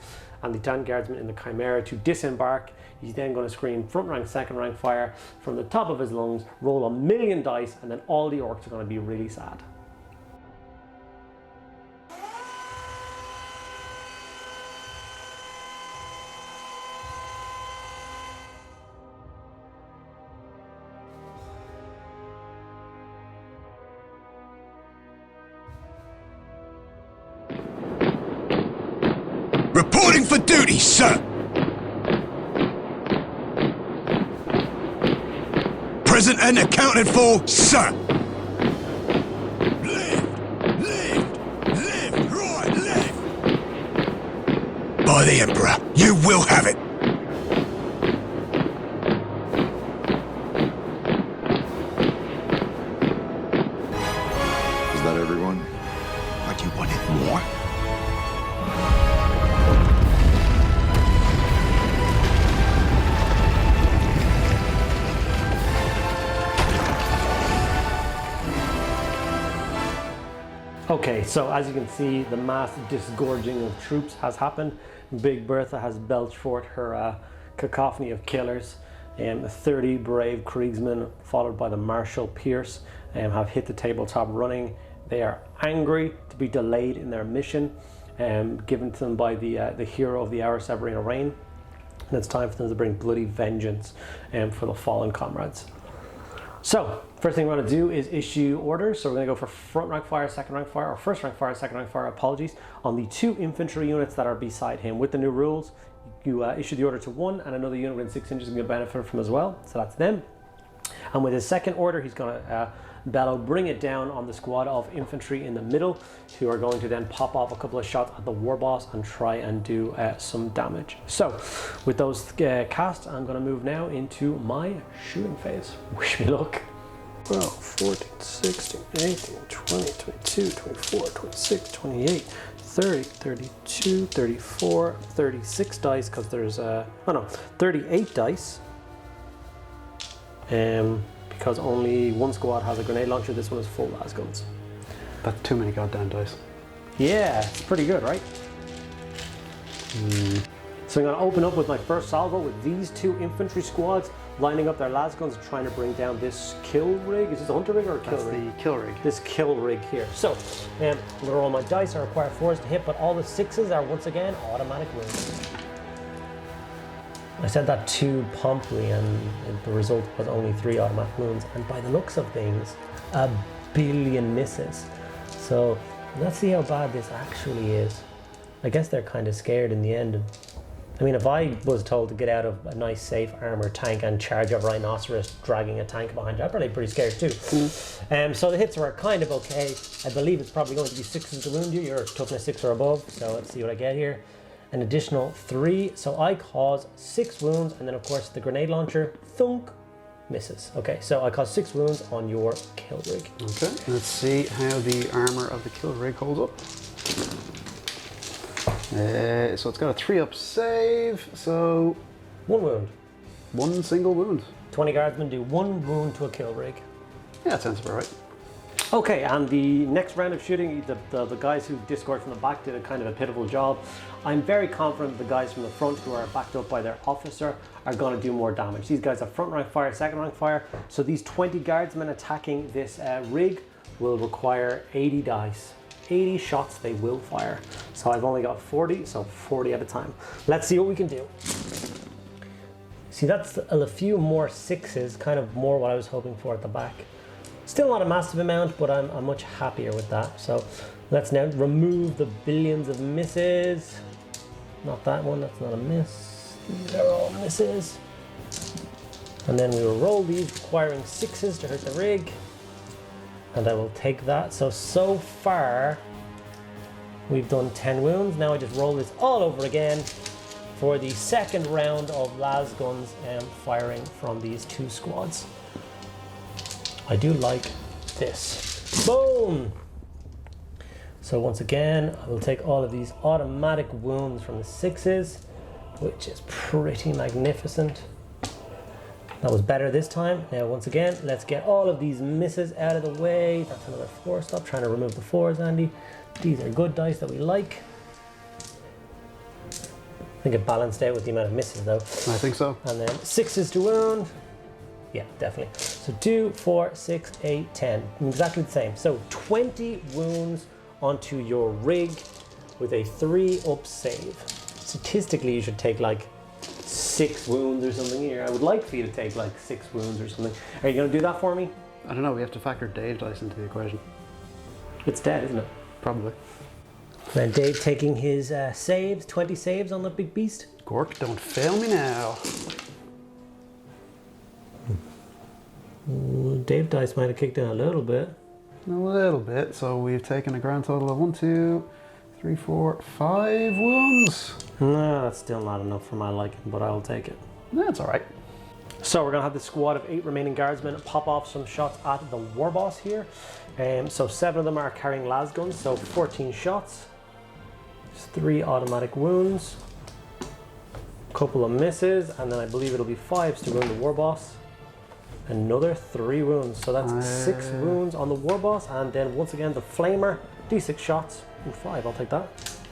[SPEAKER 1] and the 10 guardsmen in the Chimera to disembark. He's then going to scream front rank, second rank fire from the top of his lungs, roll 1,000,000 dice, and then all the orcs are going to be really sad.
[SPEAKER 4] Reporting for duty, sir! Present and accounted for, sir! Left, right, left! By the Emperor, you will have it!
[SPEAKER 5] Is that everyone?
[SPEAKER 4] What, you wanted more?
[SPEAKER 1] Okay, so as you can see, the mass disgorging of troops has happened. Big Bertha has belched forth her cacophony of killers. 30 brave Kriegsmen, followed by the Marshal Pierce, have hit the tabletop running. They are angry to be delayed in their mission, given to them by the hero of the hour, Severina Rain. And it's time for them to bring bloody vengeance for the fallen comrades. So, first thing we're going to do is issue orders. So we're going to go for front rank fire, second rank fire, or first rank fire, second rank fire, apologies, on the 2 infantry units that are beside him. With the new rules, you issue the order to 1, and another unit within 6 inches is going to benefit from as well. So that's them. And with his second order, he's going to bellow, bring it down on the squad of infantry in the middle, who are going to then pop off a couple of shots at the war boss and try and do some damage. So with those cast, I'm going to move now into my shooting phase. Wish me luck. 12, 14, 16, 18, 20, 22, 24, 26, 28, 30, 32, 34, 36 dice, because there's 38 dice. Because only one squad has a grenade launcher. This one is full las guns.
[SPEAKER 3] That's too many goddamn dice.
[SPEAKER 1] Yeah, it's pretty good, right? So I'm going to open up with my first salvo with these 2 infantry squads lining up their las guns, trying to bring down this kill rig. Is this a hunter rig or a kill rig?
[SPEAKER 3] The kill rig.
[SPEAKER 1] This kill rig here. So I'm going to roll my dice. I require 4s to hit, but all the 6s are once again automatic wins. I said that too promptly, and the result was only 3 automatic wounds, and by the looks of things, 1 billion misses. So let's see how bad this actually is. I guess they're kind of scared in the end. I mean, if I was told to get out of a nice safe armored tank and charge a rhinoceros dragging a tank behind you, I'd probably be pretty scared too. So the hits are kind of okay. I believe it's probably going to be 6s to wound you. You're toughness 6 or above, so let's see what I get here. An additional 3, so I cause 6 wounds, and then of course the grenade launcher, thunk, misses. Okay, so I cause 6 wounds on your kill rig.
[SPEAKER 3] Okay, let's see how the armor of the kill rig holds up. So it's got a 3-up save, so
[SPEAKER 1] 1 wound.
[SPEAKER 3] 1 single wound.
[SPEAKER 1] 20 guardsmen do 1 wound to a kill rig.
[SPEAKER 3] Yeah, that sounds about right.
[SPEAKER 1] Okay, and the next round of shooting, the guys who discord from the back did a kind of a pitiful job. I'm very confident the guys from the front who are backed up by their officer are going to do more damage. These guys have front rank fire, second rank fire, so these 20 guardsmen attacking this rig will require 80 dice. 80 shots they will fire. So I've only got 40, so 40 at a time. Let's see what we can do. See, that's a few more 6s, kind of more what I was hoping for at the back. Still not a massive amount, but I'm much happier with that. So let's now remove the billions of misses. Not that one, that's not a miss. These are all misses. And then we will roll these, requiring 6s to hurt the rig. And I will take that. So far, we've done 10 wounds. Now I just roll this all over again for the second round of las guns firing from these 2 squads. I do like this. Boom! So once again, I will take all of these automatic wounds from the 6s, which is pretty magnificent. That was better this time. Now once again, let's get all of these misses out of the way. That's another 4. Stop trying to remove the 4s, Andy. These are good dice that we like. I think it balanced out with the amount of misses though.
[SPEAKER 3] I think so.
[SPEAKER 1] And then 6s to wound. Yeah, definitely. So 2, 4, 6, 8, 10. Exactly the same. So 20 wounds onto your rig with a 3-up save. Statistically, you should take like 6 wounds or something here. I would like for you to take like 6 wounds or something. Are you going to do that for me?
[SPEAKER 3] I don't know, we have to factor Dave dice into the equation.
[SPEAKER 1] It's dead, isn't it?
[SPEAKER 3] Probably.
[SPEAKER 1] Then Dave taking his saves, 20 saves on the big beast.
[SPEAKER 3] Gork, don't fail me now.
[SPEAKER 1] Dave dice might have kicked in a little bit.
[SPEAKER 3] A little bit, so we've taken a grand total of 1, 2, 3, 4, 5 wounds.
[SPEAKER 1] No, that's still not enough for my liking, but I will take it.
[SPEAKER 3] That's all right.
[SPEAKER 1] So we're gonna have the squad of 8 remaining guardsmen pop off some shots at the war boss here. So 7 of them are carrying las guns, so 14 shots. Just 3 automatic wounds. Couple of misses, and then I believe it'll be 5s to wound the war boss. Another 3 wounds, so that's 6 wounds on the war boss, and then once again the flamer, d6 shots, and 5, I'll take that.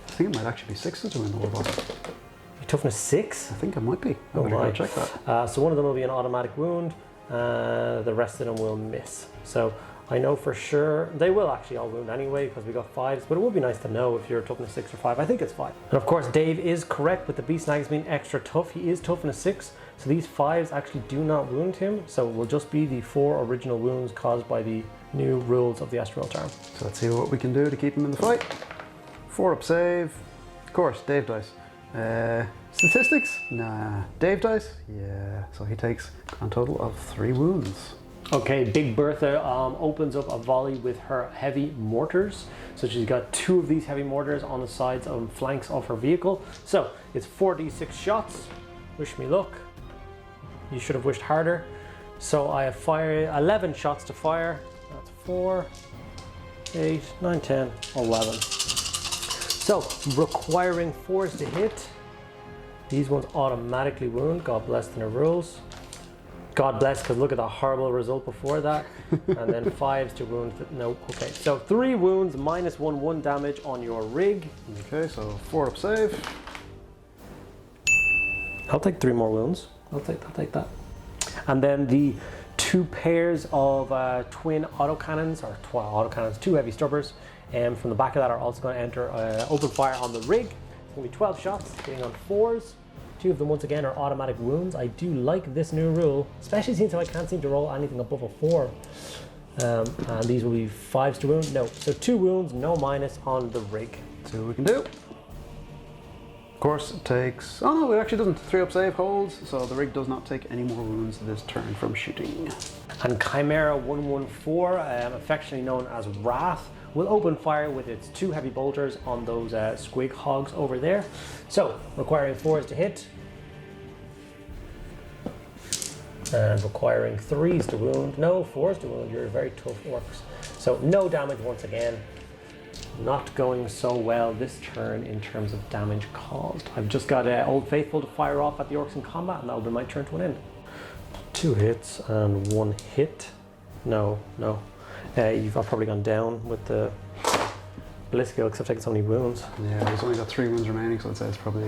[SPEAKER 3] I think it might actually be 6s to win the war boss.
[SPEAKER 1] Your toughness 6?
[SPEAKER 3] I think it might be.
[SPEAKER 1] Oh my.
[SPEAKER 3] Check that.
[SPEAKER 1] So one of them will be an automatic wound, the rest of them will miss. So I know for sure, they will actually all wound anyway because we got 5s, but it would be nice to know if you're toughness 6 or 5. I think it's 5. And of course Dave is correct with the beast Snaggas being extra tough. He is toughness 6, so these 5s actually do not wound him, so it will just be the 4 original wounds caused by the new rules of the Astral Term.
[SPEAKER 3] So let's see what we can do to keep him in the fight. 4-up save. Of course, Dave dice. Statistics? Nah. Dave dice? Yeah. So he takes a total of 3 wounds.
[SPEAKER 1] Okay, Big Bertha opens up a volley with her heavy mortars. So she's got 2 of these heavy mortars on the sides and flanks of her vehicle. So it's 4d6 shots. Wish me luck. You should have wished harder. So I have 11 shots to fire. That's 4, 8, 9, 10, 11. So requiring 4s to hit. These ones automatically wound. God bless the rules. God bless, because look at the horrible result before that. And then 5s to wound. Nope. Okay, so 3 wounds minus 1 damage on your rig.
[SPEAKER 3] Okay, so 4-up save.
[SPEAKER 1] I'll take 3 more wounds. I'll take that. And then the 2 pairs of twin autocannons, or autocannons, 2 heavy stubbers, from the back of that are also going to enter open fire on the rig. It's going to be 12 shots, hitting on 4s. 2 of them once again are automatic wounds. I do like this new rule, especially since I can't seem to roll anything above a 4. And these will be 5s to wound. No, so 2 wounds, no minus on the rig.
[SPEAKER 3] See what we can do. Of course, it takes. Oh no, it actually doesn't. 3-up save holds, so the rig does not take any more wounds this turn from shooting.
[SPEAKER 1] And Chimera 114, affectionately known as Wrath, will open fire with its 2 heavy bolters on those squig hogs over there. So, requiring 4s to hit. And requiring 3s to wound. No, 4s to wound. You're very tough orcs. So, no damage once again. not going so well this turn in terms of damage caused. I've just got Old Faithful to fire off at the orcs in combat, and that'll bring my turn to an end. 2 hits and 1 hit. No. I've probably gone down with the ballistic skill, except taking so many wounds.
[SPEAKER 3] Yeah, he's only got 3 wounds remaining, so I'd say it's probably...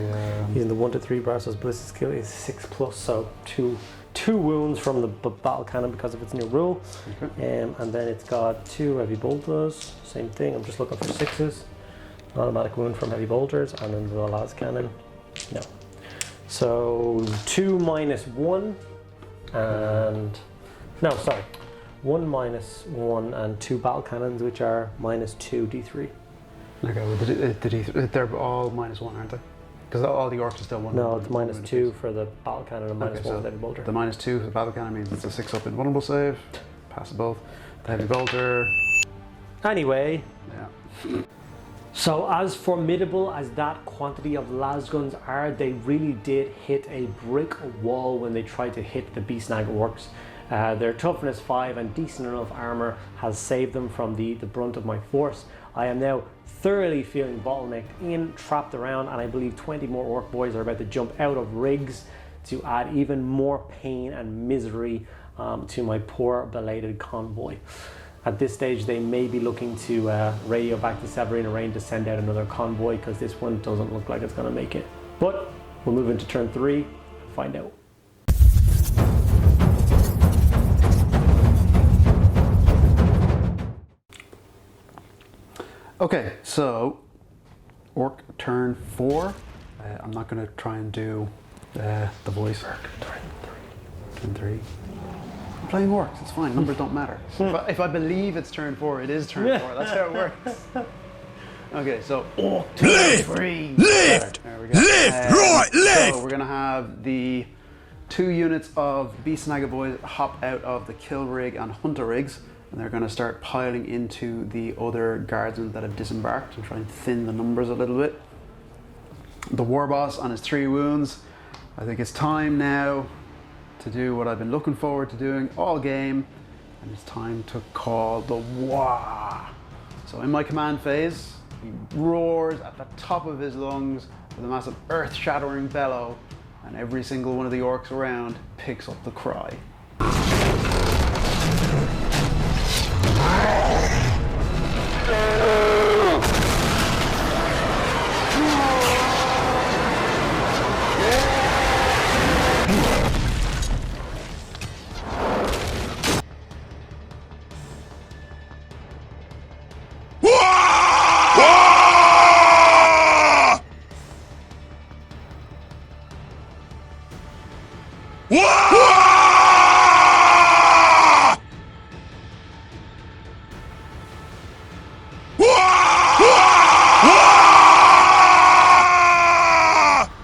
[SPEAKER 1] He's in the 1 to 3 bar, so his ballistic skill is 6+, so 2 wounds from the battle cannon because of its new rule.
[SPEAKER 3] Okay.
[SPEAKER 1] And then it's got 2 heavy bolters, same thing. I'm just looking for 6s. An automatic wound from heavy bolters, and then the las cannon. No. So 2 minus 1, and no, sorry, 1 minus 1 and 2 battle cannons, which are minus 2 d3.
[SPEAKER 3] Okay, well, they're all minus 1, aren't they? Because all the orcs are still 1.
[SPEAKER 1] No, it's minus 2 for the battle cannon and minus 1
[SPEAKER 3] so
[SPEAKER 1] for the heavy bolter.
[SPEAKER 3] The minus 2 for the battle cannon means it's a 6-up invulnerable save. Pass both. The heavy bolter.
[SPEAKER 1] Anyway.
[SPEAKER 3] Yeah.
[SPEAKER 1] So as formidable as that quantity of las guns are, they really did hit a brick wall when they tried to hit the beast snag orcs. Their toughness 5 and decent enough armor has saved them from the brunt of my force. I am now thoroughly feeling bottlenecked in, trapped around, and I believe 20 more orc boys are about to jump out of rigs to add even more pain and misery to my poor belated convoy. At this stage, they may be looking to radio back to Severina Rain to send out another convoy, because this one doesn't look like it's going to make it. But we'll move into turn 3 and find out.
[SPEAKER 3] Okay, so orc turn 4. I'm not going to try and do the voice. Turn 3. I'm playing orcs, it's fine, numbers don't matter. If I believe it's turn 4, it is turn 4, that's how it works. Okay, so orc turn 3.
[SPEAKER 4] Lift!
[SPEAKER 3] There we go.
[SPEAKER 4] Right, left!
[SPEAKER 3] So we're going to have the 2 units of Beast Snagga boys hop out of the kill rig and hunter rigs, and they're going to start piling into the other guardsmen that have disembarked and try and thin the numbers a little bit. The war boss on his 3 wounds. I think it's time now to do what I've been looking forward to doing all game, and it's time to call the wah. So in my command phase, he roars at the top of his lungs with a massive earth-shattering bellow, and every single one of the orcs around picks up the cry.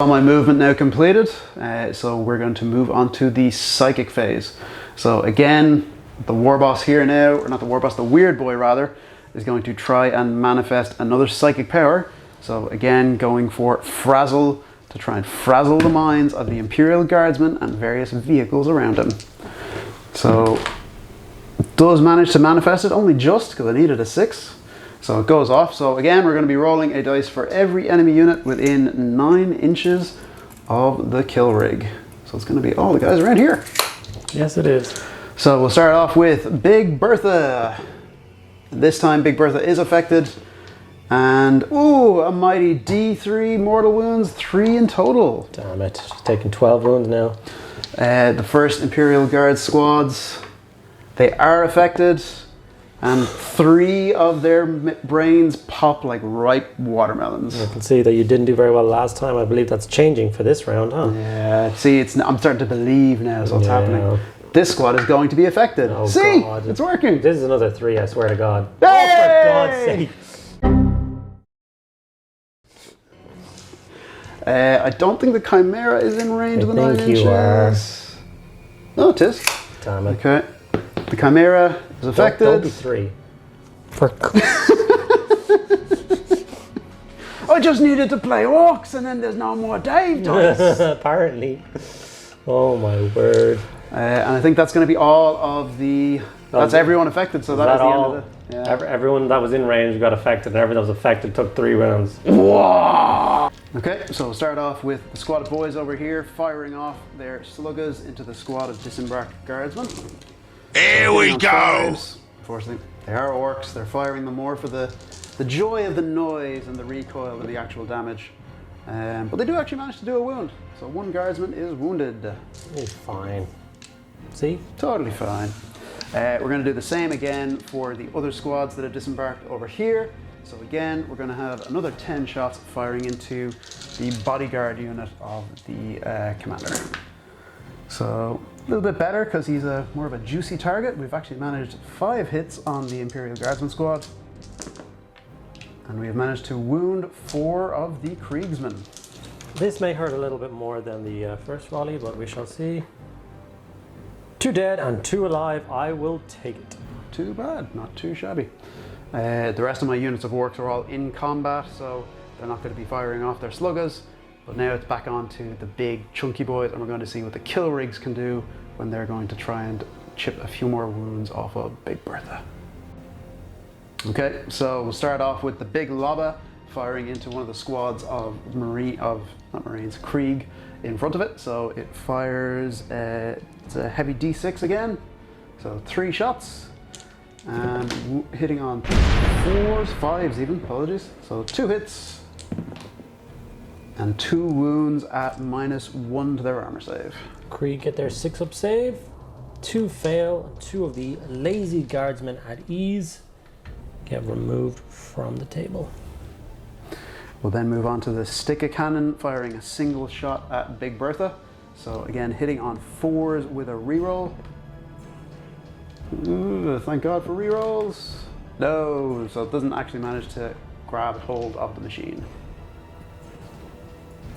[SPEAKER 3] My movement now completed, so we're going to move on to the psychic phase. So again, the war boss here now, or not the war boss, the weird boy rather, is going to try and manifest another psychic power. So again, going for frazzle to try and frazzle the minds of the Imperial Guardsmen and various vehicles around him. So it does manage to manifest it, only just, because I needed a 6. So it goes off. So again, we're going to be rolling a dice for every enemy unit within 9 inches of the kill rig. So it's going to be all the guys around here.
[SPEAKER 1] Yes, it is.
[SPEAKER 3] So we'll start off with Big Bertha. This time Big Bertha is affected. And, ooh, a mighty D3 mortal wounds, 3 in total.
[SPEAKER 1] Damn it, she's taking 12 wounds now.
[SPEAKER 3] The first Imperial Guard squads, they are affected. And 3 of their brains pop like ripe watermelons.
[SPEAKER 1] I can see that you didn't do very well last time. I believe that's changing for this round, huh?
[SPEAKER 3] Yeah, see, I'm starting to believe now is what's happening. This squad is going to be affected.
[SPEAKER 1] Oh,
[SPEAKER 3] see,
[SPEAKER 1] God.
[SPEAKER 3] it's working.
[SPEAKER 1] This is another 3, I swear to God.
[SPEAKER 3] Hey!
[SPEAKER 1] Oh, for God's sake.
[SPEAKER 3] I don't think the Chimera is in range of the 9 inches.
[SPEAKER 1] You are.
[SPEAKER 3] No, it is.
[SPEAKER 1] Damn it.
[SPEAKER 3] Okay. The Chimera is affected.
[SPEAKER 1] Don't be 3. For
[SPEAKER 3] I just needed to play orcs and then there's no more Dave dice.
[SPEAKER 1] Apparently. Oh my word.
[SPEAKER 3] And I think that's going to be all of the... That's everyone affected, so that is the end of it. Yeah.
[SPEAKER 1] Everyone that was in range got affected, and everyone that was affected took 3 rounds.
[SPEAKER 3] Okay, so we'll start off with the squad of boys over here firing off their Snaggas into the squad of disembarked guardsmen.
[SPEAKER 4] Here we go!
[SPEAKER 3] Fives. Unfortunately, they are orcs. They're firing them more for the joy of the noise and the recoil than the actual damage. But they do actually manage to do a wound. So 1 guardsman is wounded.
[SPEAKER 1] He's fine. See?
[SPEAKER 3] Totally fine. We're going to do the same again for the other squads that have disembarked over here. So again, we're going to have another 10 shots firing into the bodyguard unit of the commander. So a little bit better because he's more of a juicy target. We've actually managed 5 hits on the Imperial Guardsman squad. And we have managed to wound 4 of the Kriegsmen.
[SPEAKER 1] This may hurt a little bit more than the first volley, but we shall see. 2 dead and 2 alive. I will take it.
[SPEAKER 3] Too bad, not too shabby. The rest of my units of orcs are all in combat, so they're not going to be firing off their Snaggas. But now it's back on to the big chunky boys, and we're going to see what the kill rigs can do when they're going to try and chip a few more wounds off of Big Bertha. Okay, so we'll start off with the big lobba firing into one of the squads of Krieg in front of it. So it fires, it's a heavy D6 again. So 3 shots. And hitting on 4s, 5s even, apologies. So 2 hits and 2 wounds at -1 to their armor save.
[SPEAKER 1] Krieg get their 6-up save. 2 fail, and 2 of the lazy guardsmen at ease get removed from the table.
[SPEAKER 3] We'll then move on to the stick of cannon firing a single shot at Big Bertha. So again, hitting on 4s with a reroll. Ooh, thank God for rerolls. No, so it doesn't actually manage to grab hold of the machine.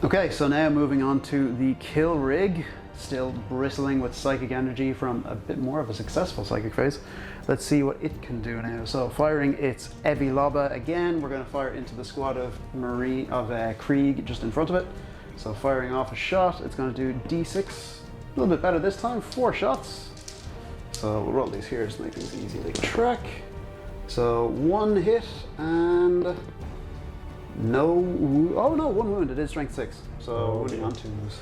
[SPEAKER 3] Okay, so now moving on to the kill rig, still bristling with psychic energy from a bit more of a successful psychic phase. Let's see what it can do now. So firing its heavy lobba again, we're going to fire into the squad of Krieg just in front of it. So firing off a shot, it's going to do D6, a little bit better this time, 4 shots. So we'll roll these here to make things easy to track. So 1 hit and no, oh no, 1 wound, it is strength 6. So wounding on 2s.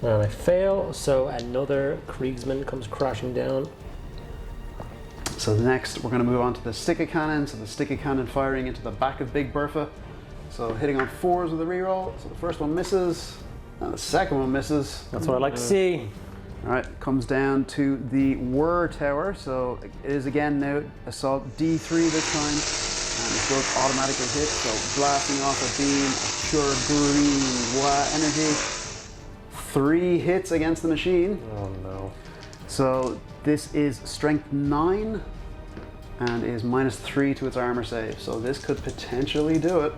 [SPEAKER 1] And I fail, so another Kriegsman comes crashing down.
[SPEAKER 3] So next we're going to move on to the stick of cannon. So the stick of cannon firing into the back of Big Bertha. So hitting on 4s with a reroll. So the first one misses, and the second one misses.
[SPEAKER 1] That's what I like to see.
[SPEAKER 3] All right, comes down to the Whir Tower. So it is again now assault D3 this time, and it does automatically hit. So blasting off a beam of pure green energy. 3 hits against the machine.
[SPEAKER 1] Oh no.
[SPEAKER 3] So this is strength 9 and is -3 to its armor save. So this could potentially do it.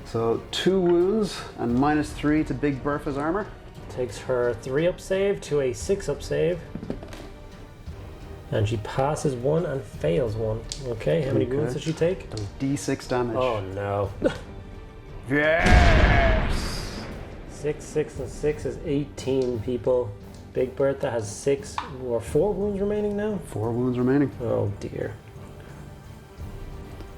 [SPEAKER 3] So 2 wounds and -3 to Big Bertha's armor.
[SPEAKER 1] Takes her 3-up save to a 6-up save. And she passes 1 and fails 1. Okay, how many wounds does she take?
[SPEAKER 3] D6 damage.
[SPEAKER 1] Oh no.
[SPEAKER 3] Yes!
[SPEAKER 1] 6, 6, and 6 is 18 people. Big Bertha has 6 or 4 wounds remaining now?
[SPEAKER 3] 4 wounds remaining.
[SPEAKER 1] Oh dear.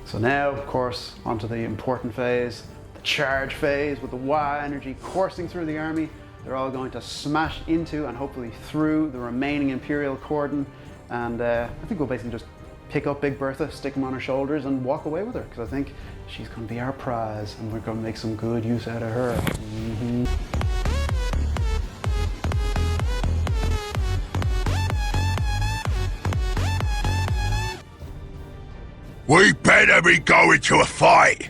[SPEAKER 3] So now, of course, onto the important phase, the charge phase, with the Wa energy coursing through the army. They're all going to smash into and hopefully through the remaining Imperial cordon. And I think we'll basically just pick up Big Bertha, stick him on our shoulders and walk away with her, because I think she's going to be our prize and we're going to make some good use out of her.
[SPEAKER 4] We better be going to a fight.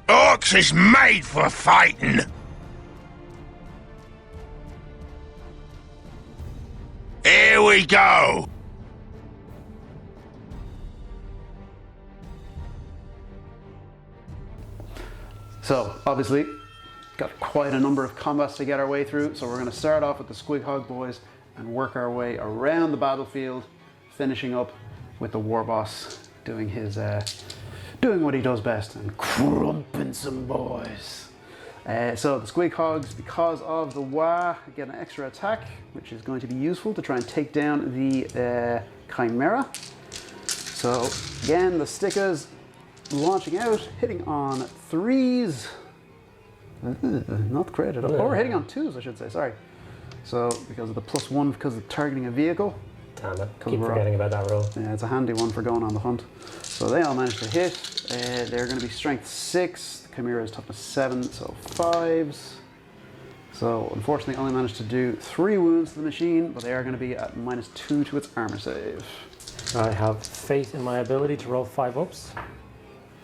[SPEAKER 4] Orcs is made for fighting. Here we go.
[SPEAKER 3] So, obviously, got quite a number of combats to get our way through, so we're going to start off with the Squig Hog boys and work our way around the battlefield, finishing up with the war boss doing his doing what he does best and crumping some boys. So the Squig Hogs, because of the Wa, get an extra attack, which is going to be useful to try and take down the Chimera. So again, the Stickers launching out, hitting on 3s. Not great at all. Or hitting on 2s, I should say, sorry. So because of the +1, because of targeting a vehicle.
[SPEAKER 1] Damn it, keep forgetting about that roll.
[SPEAKER 3] Yeah, it's a handy one for going on the hunt. So they all managed to hit. They're going to be strength 6. The Chimera is toughness 7, so 5s. So unfortunately only managed to do 3 wounds to the machine, but they are going to be at -2 to its armor save.
[SPEAKER 1] I have faith in my ability to roll 5-ups.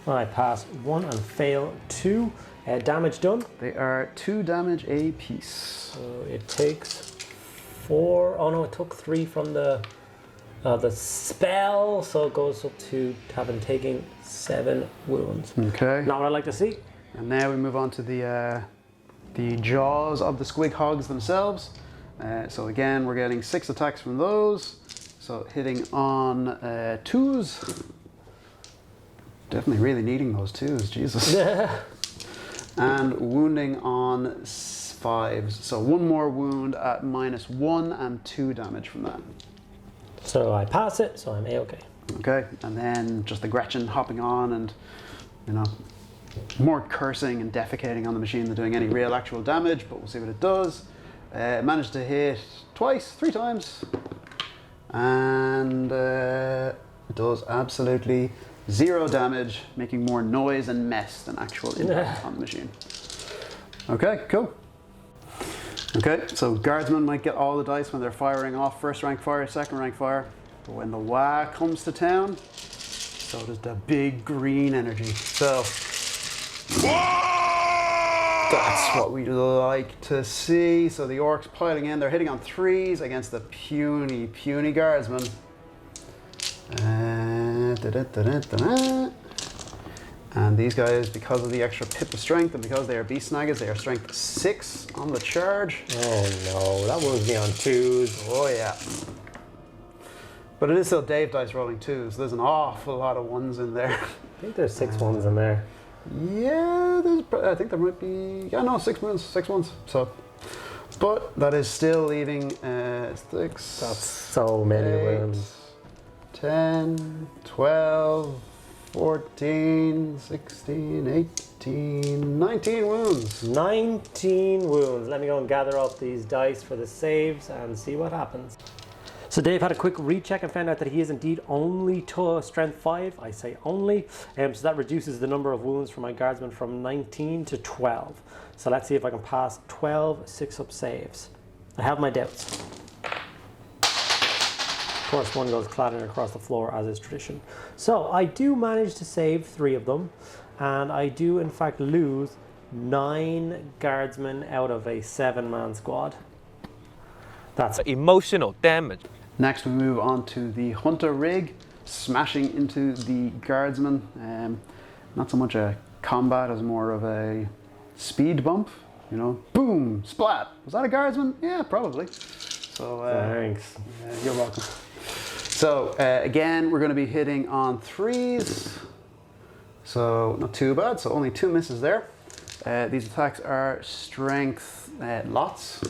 [SPEAKER 1] I pass 1 and fail 2. Damage done.
[SPEAKER 3] They are 2 damage a piece.
[SPEAKER 1] So it takes 4. Oh no, it took 3 from the spell, so it goes up to having taken 7 wounds.
[SPEAKER 3] Okay.
[SPEAKER 1] Not what I like to see.
[SPEAKER 3] And now we move on to the jaws of the Squig Hogs themselves. So again, we're getting 6 attacks from those. So hitting on 2s. Definitely really needing those 2s, Jesus. And wounding on 5s. So 1 more wound at -1 and 2 damage from that.
[SPEAKER 1] So I pass it, so I'm A-okay.
[SPEAKER 3] Okay, and then just the Gretchen hopping on and, you know, more cursing and defecating on the machine than doing any real actual damage, but we'll see what it does. Managed to hit twice, 3 times. And it does absolutely 0 damage, making more noise and mess than actual impact on the machine. Okay, cool. Okay, so guardsmen might get all the dice when they're firing off first rank fire, second rank fire, but when the Wa comes to town, so does the big green energy. So that's what we like to see. So the orcs piling in, they're hitting on 3s against the puny guardsmen. And these guys, because of the extra pip of strength and because they are beast Snaggas, they are strength 6 on the charge.
[SPEAKER 1] Oh no, that wounds me on 2s.
[SPEAKER 3] Oh yeah. But it is still Dave dice rolling 2s. There's an awful lot of 1s in there.
[SPEAKER 1] I think there's 6 ones in there.
[SPEAKER 3] Yeah, I think there might be, 6 ones. So, but that is still leaving 6.
[SPEAKER 1] That's so many
[SPEAKER 3] 8,
[SPEAKER 1] wounds.
[SPEAKER 3] 10, 12, 14, 16, 18, 19 wounds.
[SPEAKER 1] 19 wounds. Let me go and gather up these dice for the saves and see what happens. So Dave had a quick recheck and found out that he is indeed only to strength 5. I say only. So that reduces the number of wounds for my guardsmen from 19 to 12. So let's see if I can pass 12 6-up saves. I have my doubts. Of course, one goes clattering across the floor as is tradition. So I do manage to save 3 of them, and I do in fact lose 9 guardsmen out of a 7-man squad. That's
[SPEAKER 6] emotional damage.
[SPEAKER 3] Next we move on to the Hunter rig, smashing into the guardsmen. Not so much a combat as more of a speed bump, you know, boom, splat. Was that a guardsman? Yeah, probably. So
[SPEAKER 1] thanks.
[SPEAKER 3] You're welcome. So again, we're going to be hitting on 3s. So not too bad, so only 2 misses there. These attacks are strength lots.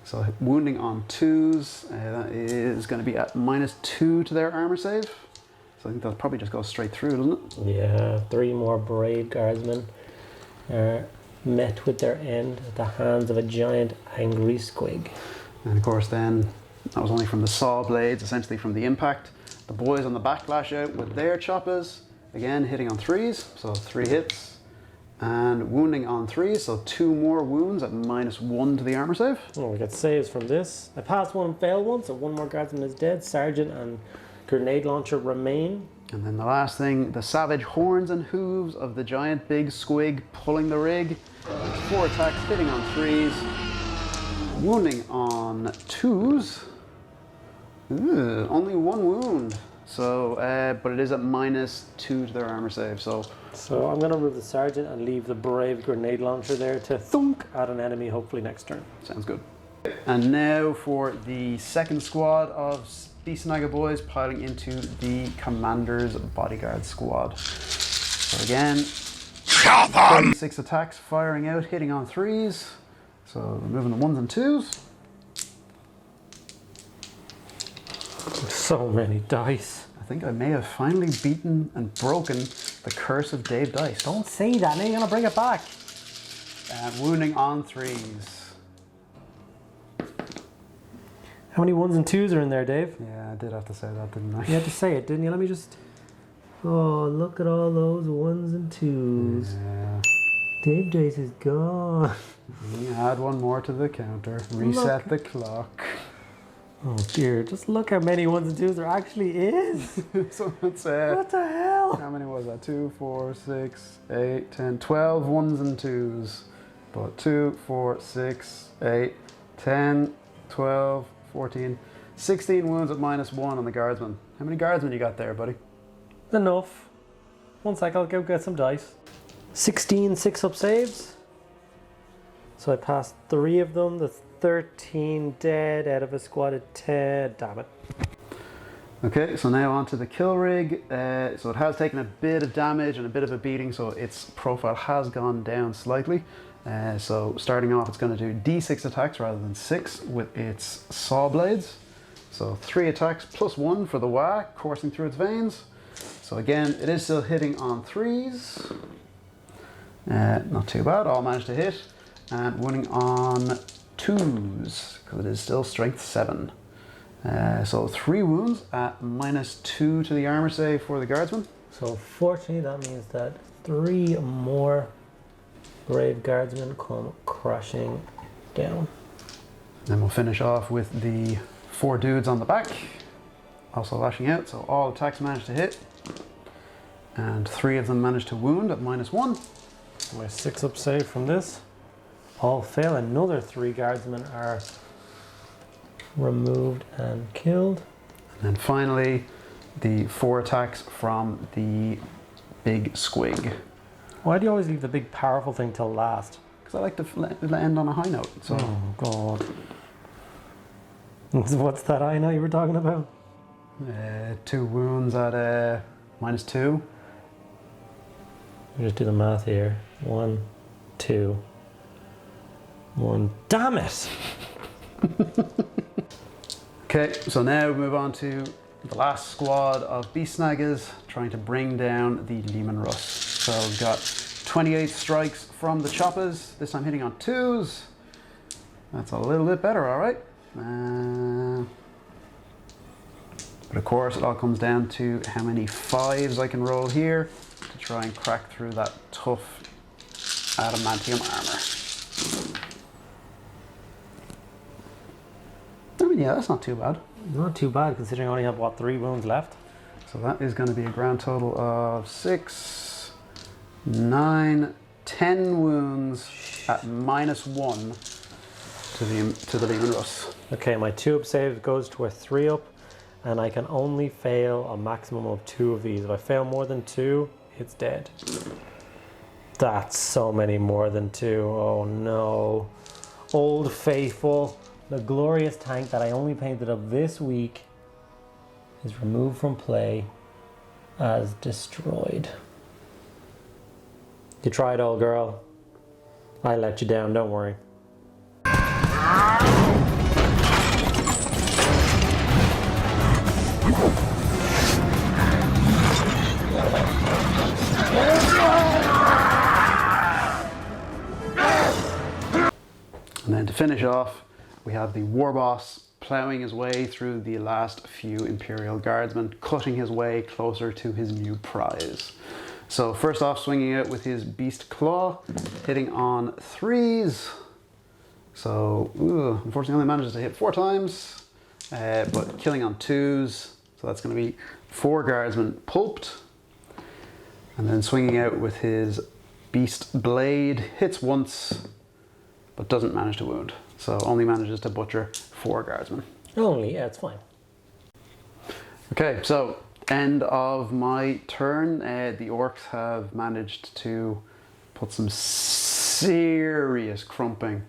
[SPEAKER 3] So wounding on 2s, that is going to be at -2 to their armor save. So I think that'll probably just go straight through, doesn't it?
[SPEAKER 1] Yeah, 3 more brave guardsmen are met with their end at the hands of a giant angry squig.
[SPEAKER 3] And of course then, that was only from the saw blades, essentially from the impact. The boys on the back lash out with their choppers, again hitting on 3s, so 3 hits. And wounding on 3s, so 2 more wounds at -1 to the armor save.
[SPEAKER 1] Oh, we get saves from this. I passed 1 and failed 1, so 1 more guardsman is dead. Sergeant and grenade launcher remain.
[SPEAKER 3] And then the last thing, the savage horns and hooves of the giant big squig pulling the rig. 4 attacks, hitting on 3s, wounding on 2s. Ooh, only 1 wound. So, but it is at -2 to their armor save. So
[SPEAKER 1] I'm going to remove the sergeant and leave the brave grenade launcher there to thunk at an enemy, hopefully next turn.
[SPEAKER 3] sounds good. And now for the second squad of These Snagga boys piling into the commander's bodyguard squad. So again,
[SPEAKER 4] Chop 'em!
[SPEAKER 3] 6 attacks firing out, hitting on 3s. So removing the 1s and 2s.
[SPEAKER 1] So many dice.
[SPEAKER 3] I think I may have finally beaten and broken the curse of Dave Dice.
[SPEAKER 1] Don't say that, now you're gonna bring it back.
[SPEAKER 3] And wounding on 3s.
[SPEAKER 1] How many 1s and 2s are in there, Dave?
[SPEAKER 3] Yeah, I did have to say that, didn't I?
[SPEAKER 1] You had to say it, didn't you? Let me just... Oh, look at all those 1s and 2s.
[SPEAKER 3] Yeah.
[SPEAKER 1] Dave Dice is gone.
[SPEAKER 3] Add one more to the counter. Reset the clock.
[SPEAKER 1] Oh dear, just look how many 1s and 2s there actually is.
[SPEAKER 3] So it's
[SPEAKER 1] What the hell?
[SPEAKER 3] how many was that? 2, 4, 6, 8, 10, 12 1s and 2s. But 2, 4, 6, 8, 10, 12, 14, 16 wounds at -1 on the guardsman. How many guardsmen you got there, buddy?
[SPEAKER 1] Enough. 1 sec, I'll go get some dice. 16 6-up saves. So I passed 3 of them. That's 13 dead out of a squad of 10. Damn it.
[SPEAKER 3] Okay, so now on to the kill rig. So it has taken a bit of damage and a bit of a beating, so its profile has gone down slightly. So starting off, it's going to do D6 attacks rather than 6 with its saw blades. So 3 attacks plus 1 for the wah coursing through its veins. So again, it is still hitting on 3s. Not too bad, all managed to hit. And wounding on 2s, because it is still strength 7. So 3 wounds at -2 to the armor save for the guardsman.
[SPEAKER 1] So fortunately that means that 3 more brave guardsmen come crashing down.
[SPEAKER 3] Then we'll finish off with the 4 dudes on the back, also lashing out, so all attacks managed to hit. And 3 of them managed to wound at -1.
[SPEAKER 1] My 6-up save from this. All fail. Another 3 guardsmen are removed and killed.
[SPEAKER 3] And then finally, the 4 attacks from the big squig.
[SPEAKER 1] Why do you always leave the big powerful thing till last?
[SPEAKER 3] Because I like to end on a high note. So
[SPEAKER 1] Oh god. What's that I know you were talking about?
[SPEAKER 3] 2 wounds at -2.
[SPEAKER 1] Let me just do the math here. 1, 2, 1. Damn it!
[SPEAKER 3] Okay, so now we move on to the last squad of beast snaggers trying to bring down the Lehman Russ. So we've got 28 strikes from the choppers, this time hitting on 2s. That's a little bit better, all right. But of course, it all comes down to how many 5s I can roll here to try and crack through that tough adamantium armor. I mean, yeah, that's not too bad.
[SPEAKER 1] Not too bad considering I only have, what, 3 wounds left?
[SPEAKER 3] So that is going to be a grand total of 6, 9, 10 wounds at -1 to the Lehman Russ.
[SPEAKER 1] Okay, my 2-up save goes to a 3-up, and I can only fail a maximum of 2 of these. If I fail more than 2, it's dead. That's so many more than 2. Oh no. Old Faithful, the glorious tank that I only painted up this week, is removed from play as destroyed. You tried, old girl. I let you down, don't worry.
[SPEAKER 3] And then to finish off, we have the war boss ploughing his way through the last few Imperial Guardsmen, cutting his way closer to his new prize. So first off, swinging out with his Beast Claw, hitting on 3s. So, unfortunately only manages to hit 4 times, but killing on 2s. So that's going to be 4 Guardsmen pulped. And then swinging out with his Beast Blade, hits once, but doesn't manage to wound. So only manages to butcher 4 Guardsmen.
[SPEAKER 1] Only, yeah, it's fine.
[SPEAKER 3] Okay, so end of my turn. The orcs have managed to put some serious crumping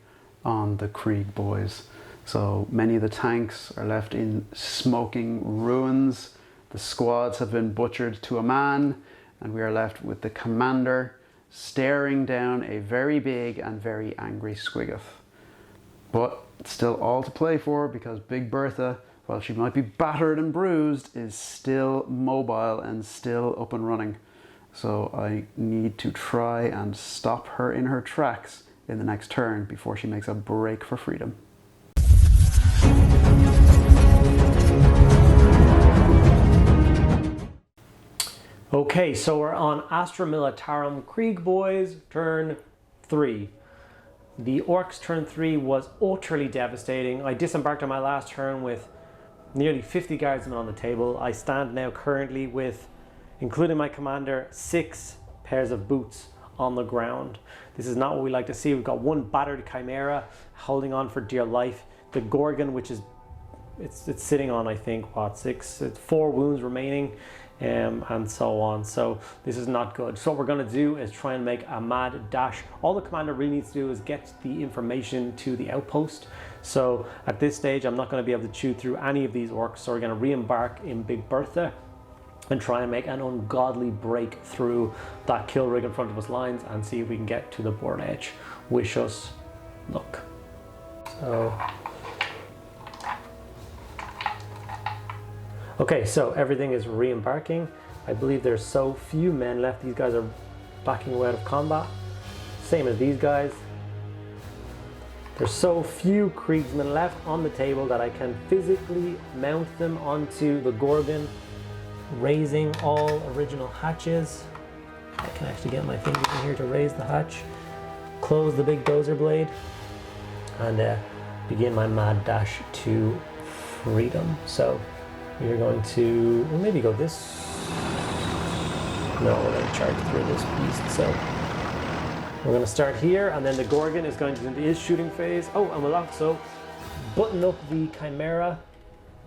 [SPEAKER 3] on the Krieg boys. So many of the tanks are left in smoking ruins. The squads have been butchered to a man, and we are left with the commander staring down a very big and very angry Squiggoth. But it's still all to play for, because Big Bertha, while she might be battered and bruised, is still mobile and still up and running. So I need to try and stop her in her tracks in the next turn before she makes a break for freedom.
[SPEAKER 1] Okay, so we're on Astra Militarum Krieg, boys, turn 3. The Orcs' turn 3 was utterly devastating. I disembarked on my last turn with nearly 50 guardsmen on the table. I stand now currently with, including my commander, 6 pairs of boots on the ground. This is not what we like to see. We've got 1 battered Chimera holding on for dear life. The Gorgon, which is, it's sitting on, I think, what, 4 wounds remaining. And so on. So this is not good. So what we're going to do is try and make a mad dash. All the commander really needs to do is get the information to the outpost. So at this stage, I'm not going to be able to chew through any of these orcs. So we're going to re-embark in Big Bertha and try and make an ungodly break through that kill rig in front of us lines and see if we can get to the board edge. Wish us luck. So. Okay, so everything is re-embarking. I believe there's so few men left. These guys are backing away out of combat. Same as these guys. There's so few Kriegsmen left on the table that I can physically mount them onto the Gorgon, raising all original hatches. I can actually get my fingers in here to raise the hatch, close the big dozer blade, and begin my mad dash to freedom. So we're going to maybe go this. No, we're going to charge through this beast. So we're going to start here, and then the Gorgon is going to go into his shooting phase. Oh, and we'll also button up the Chimera,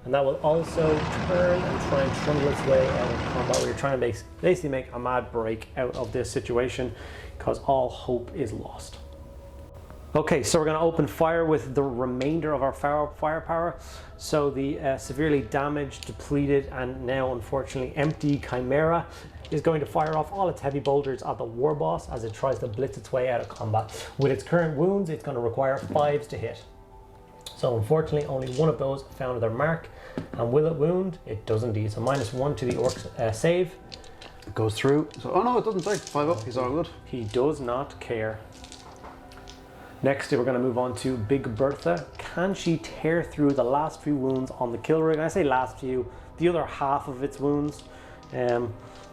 [SPEAKER 1] and that will also turn and try and trundle its way out of combat. We're trying to basically make a mad break out of this situation, because all hope is lost. Okay, so we're going to open fire with the remainder of our firepower. So the severely damaged, depleted, and now unfortunately empty Chimera is going to fire off all its heavy bolters at the War Boss as it tries to blitz its way out of combat. With its current wounds, it's going to require 5s to hit. So unfortunately, only one of those found their mark. And will it wound? It does indeed. So -1 to the Orc's save.
[SPEAKER 3] It goes through. So, oh no, it doesn't take 5 up. He's all good.
[SPEAKER 1] He does not care. Next, we're going to move on to Big Bertha. Can she tear through the last few wounds on the kill rig? I say last few, the other half of its wounds.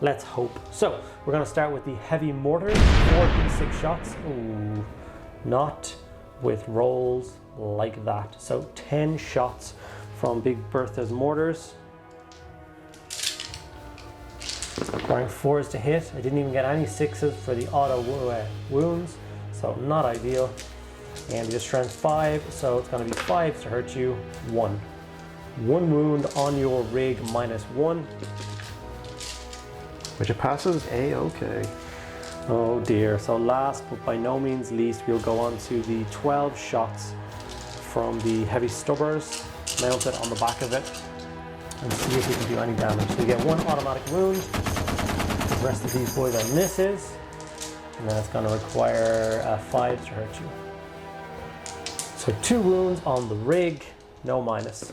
[SPEAKER 1] Let's hope. So we're going to start with the heavy mortars, 4d6 shots. Ooh, not with rolls like that. So 10 shots from Big Bertha's mortars. Requiring 4s to hit. I didn't even get any 6s for the auto wounds, so not ideal. And the strength 5, so it's going to be 5s to hurt you. 1 wound on your rig, -1.
[SPEAKER 3] Which it passes A-okay.
[SPEAKER 1] Oh dear. So last but by no means least, we'll go on to the 12 shots from the heavy stubbers mounted on the back of it and see if we can do any damage. So you get 1 automatic wound. The rest of these boys are misses, and then it's going to require 5s to hurt you. So 2 wounds on the rig, no minus.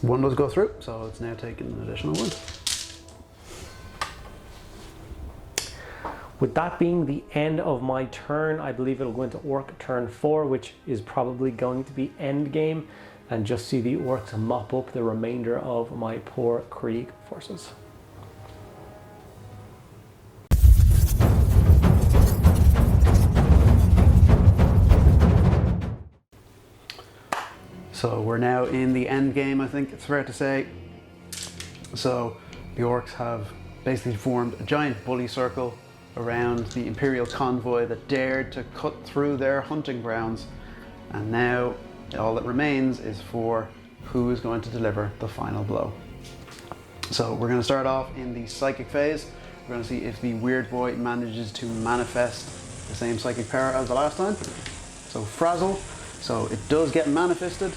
[SPEAKER 3] 1 does go through, so it's now taking an additional 1.
[SPEAKER 1] With that being the end of my turn, I believe it'll go into Orc turn 4, which is probably going to be end game, and just see the Orcs mop up the remainder of my poor Krieg forces.
[SPEAKER 3] So we're now in the end game, I think it's fair to say. So the Orcs have basically formed a giant bully circle around the Imperial convoy that dared to cut through their hunting grounds, and now all that remains is for who is going to deliver the final blow. So we're going to start off in the psychic phase. We're going to see if the weird boy manages to manifest the same psychic power as the last time. So Frazzle, So it does get manifested.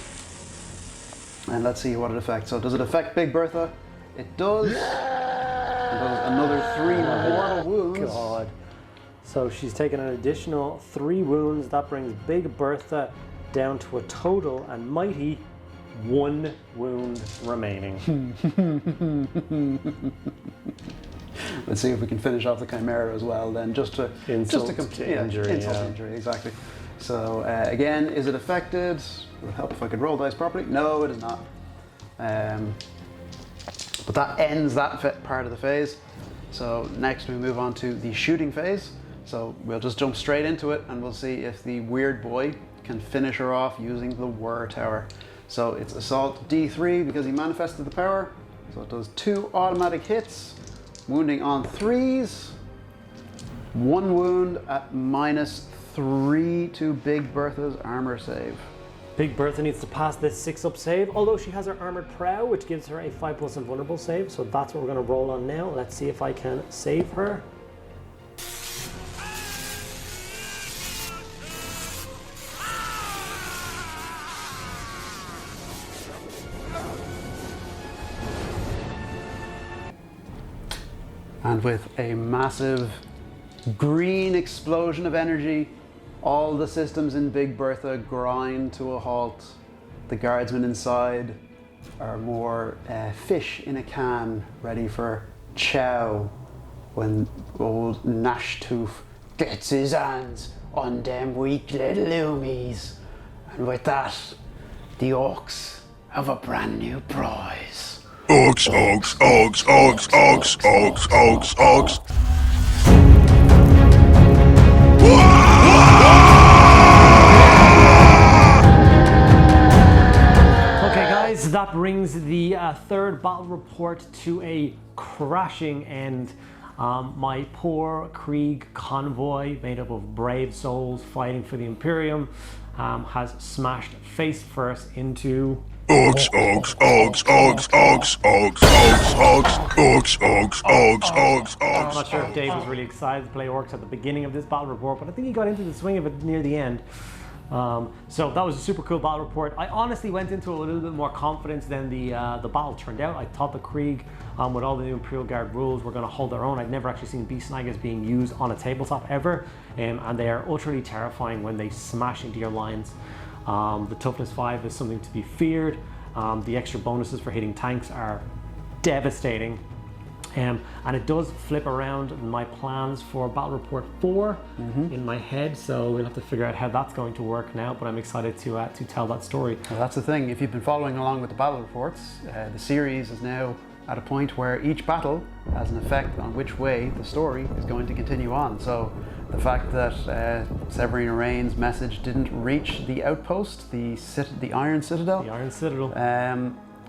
[SPEAKER 3] And let's see what it affects. So does it affect Big Bertha? It does. It does another 3 mortal wounds.
[SPEAKER 1] God. So she's taken an additional 3 wounds. That brings Big Bertha down to a total and mighty 1 wound remaining.
[SPEAKER 3] Let's see if we can finish off the Chimera as well then, just
[SPEAKER 1] Insult
[SPEAKER 3] to
[SPEAKER 1] to injury,
[SPEAKER 3] insult to
[SPEAKER 1] yeah.
[SPEAKER 3] injury, exactly. So again, is it affected? It would help if I could roll dice properly. No, it is not. But that ends that part of the phase. So next we move on to the shooting phase. So we'll just jump straight into it and we'll see if the weird boy can finish her off using the Whir Tower. So it's assault D3 because he manifested the power. So it does 2 automatic hits, wounding on 3s, 1 wound at -3 to Big Bertha's armor save.
[SPEAKER 1] Big Bertha needs to pass this 6-up save, although she has her armored prow, which gives her a 5+ invulnerable save. So that's what we're going to roll on now. Let's see if I can save her.
[SPEAKER 3] And with a massive green explosion of energy, all the systems in Big Bertha grind to a halt. The guardsmen inside are more fish in a can, ready for chow when old Nashtooth gets his hands on them weak little loomies. And with that, the orcs have a brand new prize.
[SPEAKER 4] Orcs, orcs, orcs, orcs, orcs, orcs, orcs, orcs.
[SPEAKER 1] Okay guys, that brings the third battle report to a crashing end. My poor Krieg convoy, made up of brave souls fighting for the Imperium, has smashed face first into
[SPEAKER 4] Orcs, orcs, orcs, orcs, orcs, orcs, orcs, orcs, orcs, orcs, orcs,
[SPEAKER 1] I'm
[SPEAKER 4] orcs.
[SPEAKER 1] not sure if Dave was really excited to play orcs at the beginning of this battle report, but I think he got into the swing of it near the end. So that was a super cool battle report. I honestly went into it with a little bit more confidence than the battle turned out. I thought the Krieg, with all the new Imperial Guard rules, were going to hold their own. I'd never actually seen beast Snaggas being used on a tabletop ever, and they are utterly terrifying when they smash into your lines. The toughness 5 is something to be feared. The extra bonuses for hitting tanks are devastating. And it does flip around my plans for Battle Report 4 in my head, so we'll have to figure out how that's going to work now, but I'm excited to tell that story.
[SPEAKER 3] Well, that's the thing. If you've been following along with the battle reports, the series is now at a point where each battle has an effect on which way the story is going to continue on. So the fact that Severina Rain's message didn't reach the outpost, the Iron Citadel,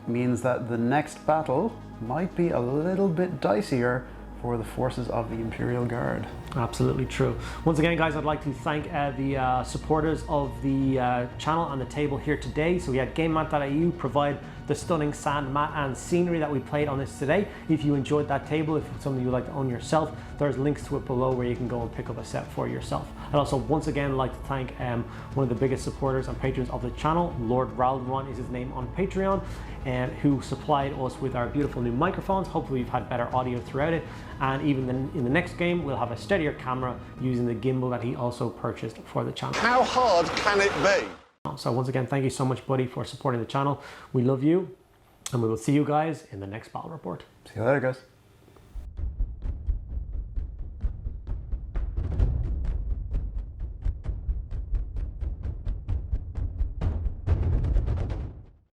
[SPEAKER 3] means that the next battle might be a little bit dicier for the forces of the Imperial Guard.
[SPEAKER 1] Absolutely true. Once again, guys, I'd like to thank the supporters of the channel on the table here today. So we had Gamemat.eu provide the stunning sand, mat and scenery that we played on this today. If you enjoyed that table, if it's something you'd like to own yourself, there's links to it below where you can go and pick up a set for yourself. I'd also once again like to thank one of the biggest supporters and patrons of the channel, Lord Raldron is his name on Patreon, and who supplied us with our beautiful new microphones. Hopefully you've had better audio throughout it, and even in the next game we'll have a steadier camera using the gimbal that he also purchased for the channel.
[SPEAKER 6] How hard can it be?
[SPEAKER 1] So once again, thank you so much, buddy, for supporting the channel. We love you, and we will see you guys in the next battle report.
[SPEAKER 3] See you later, guys.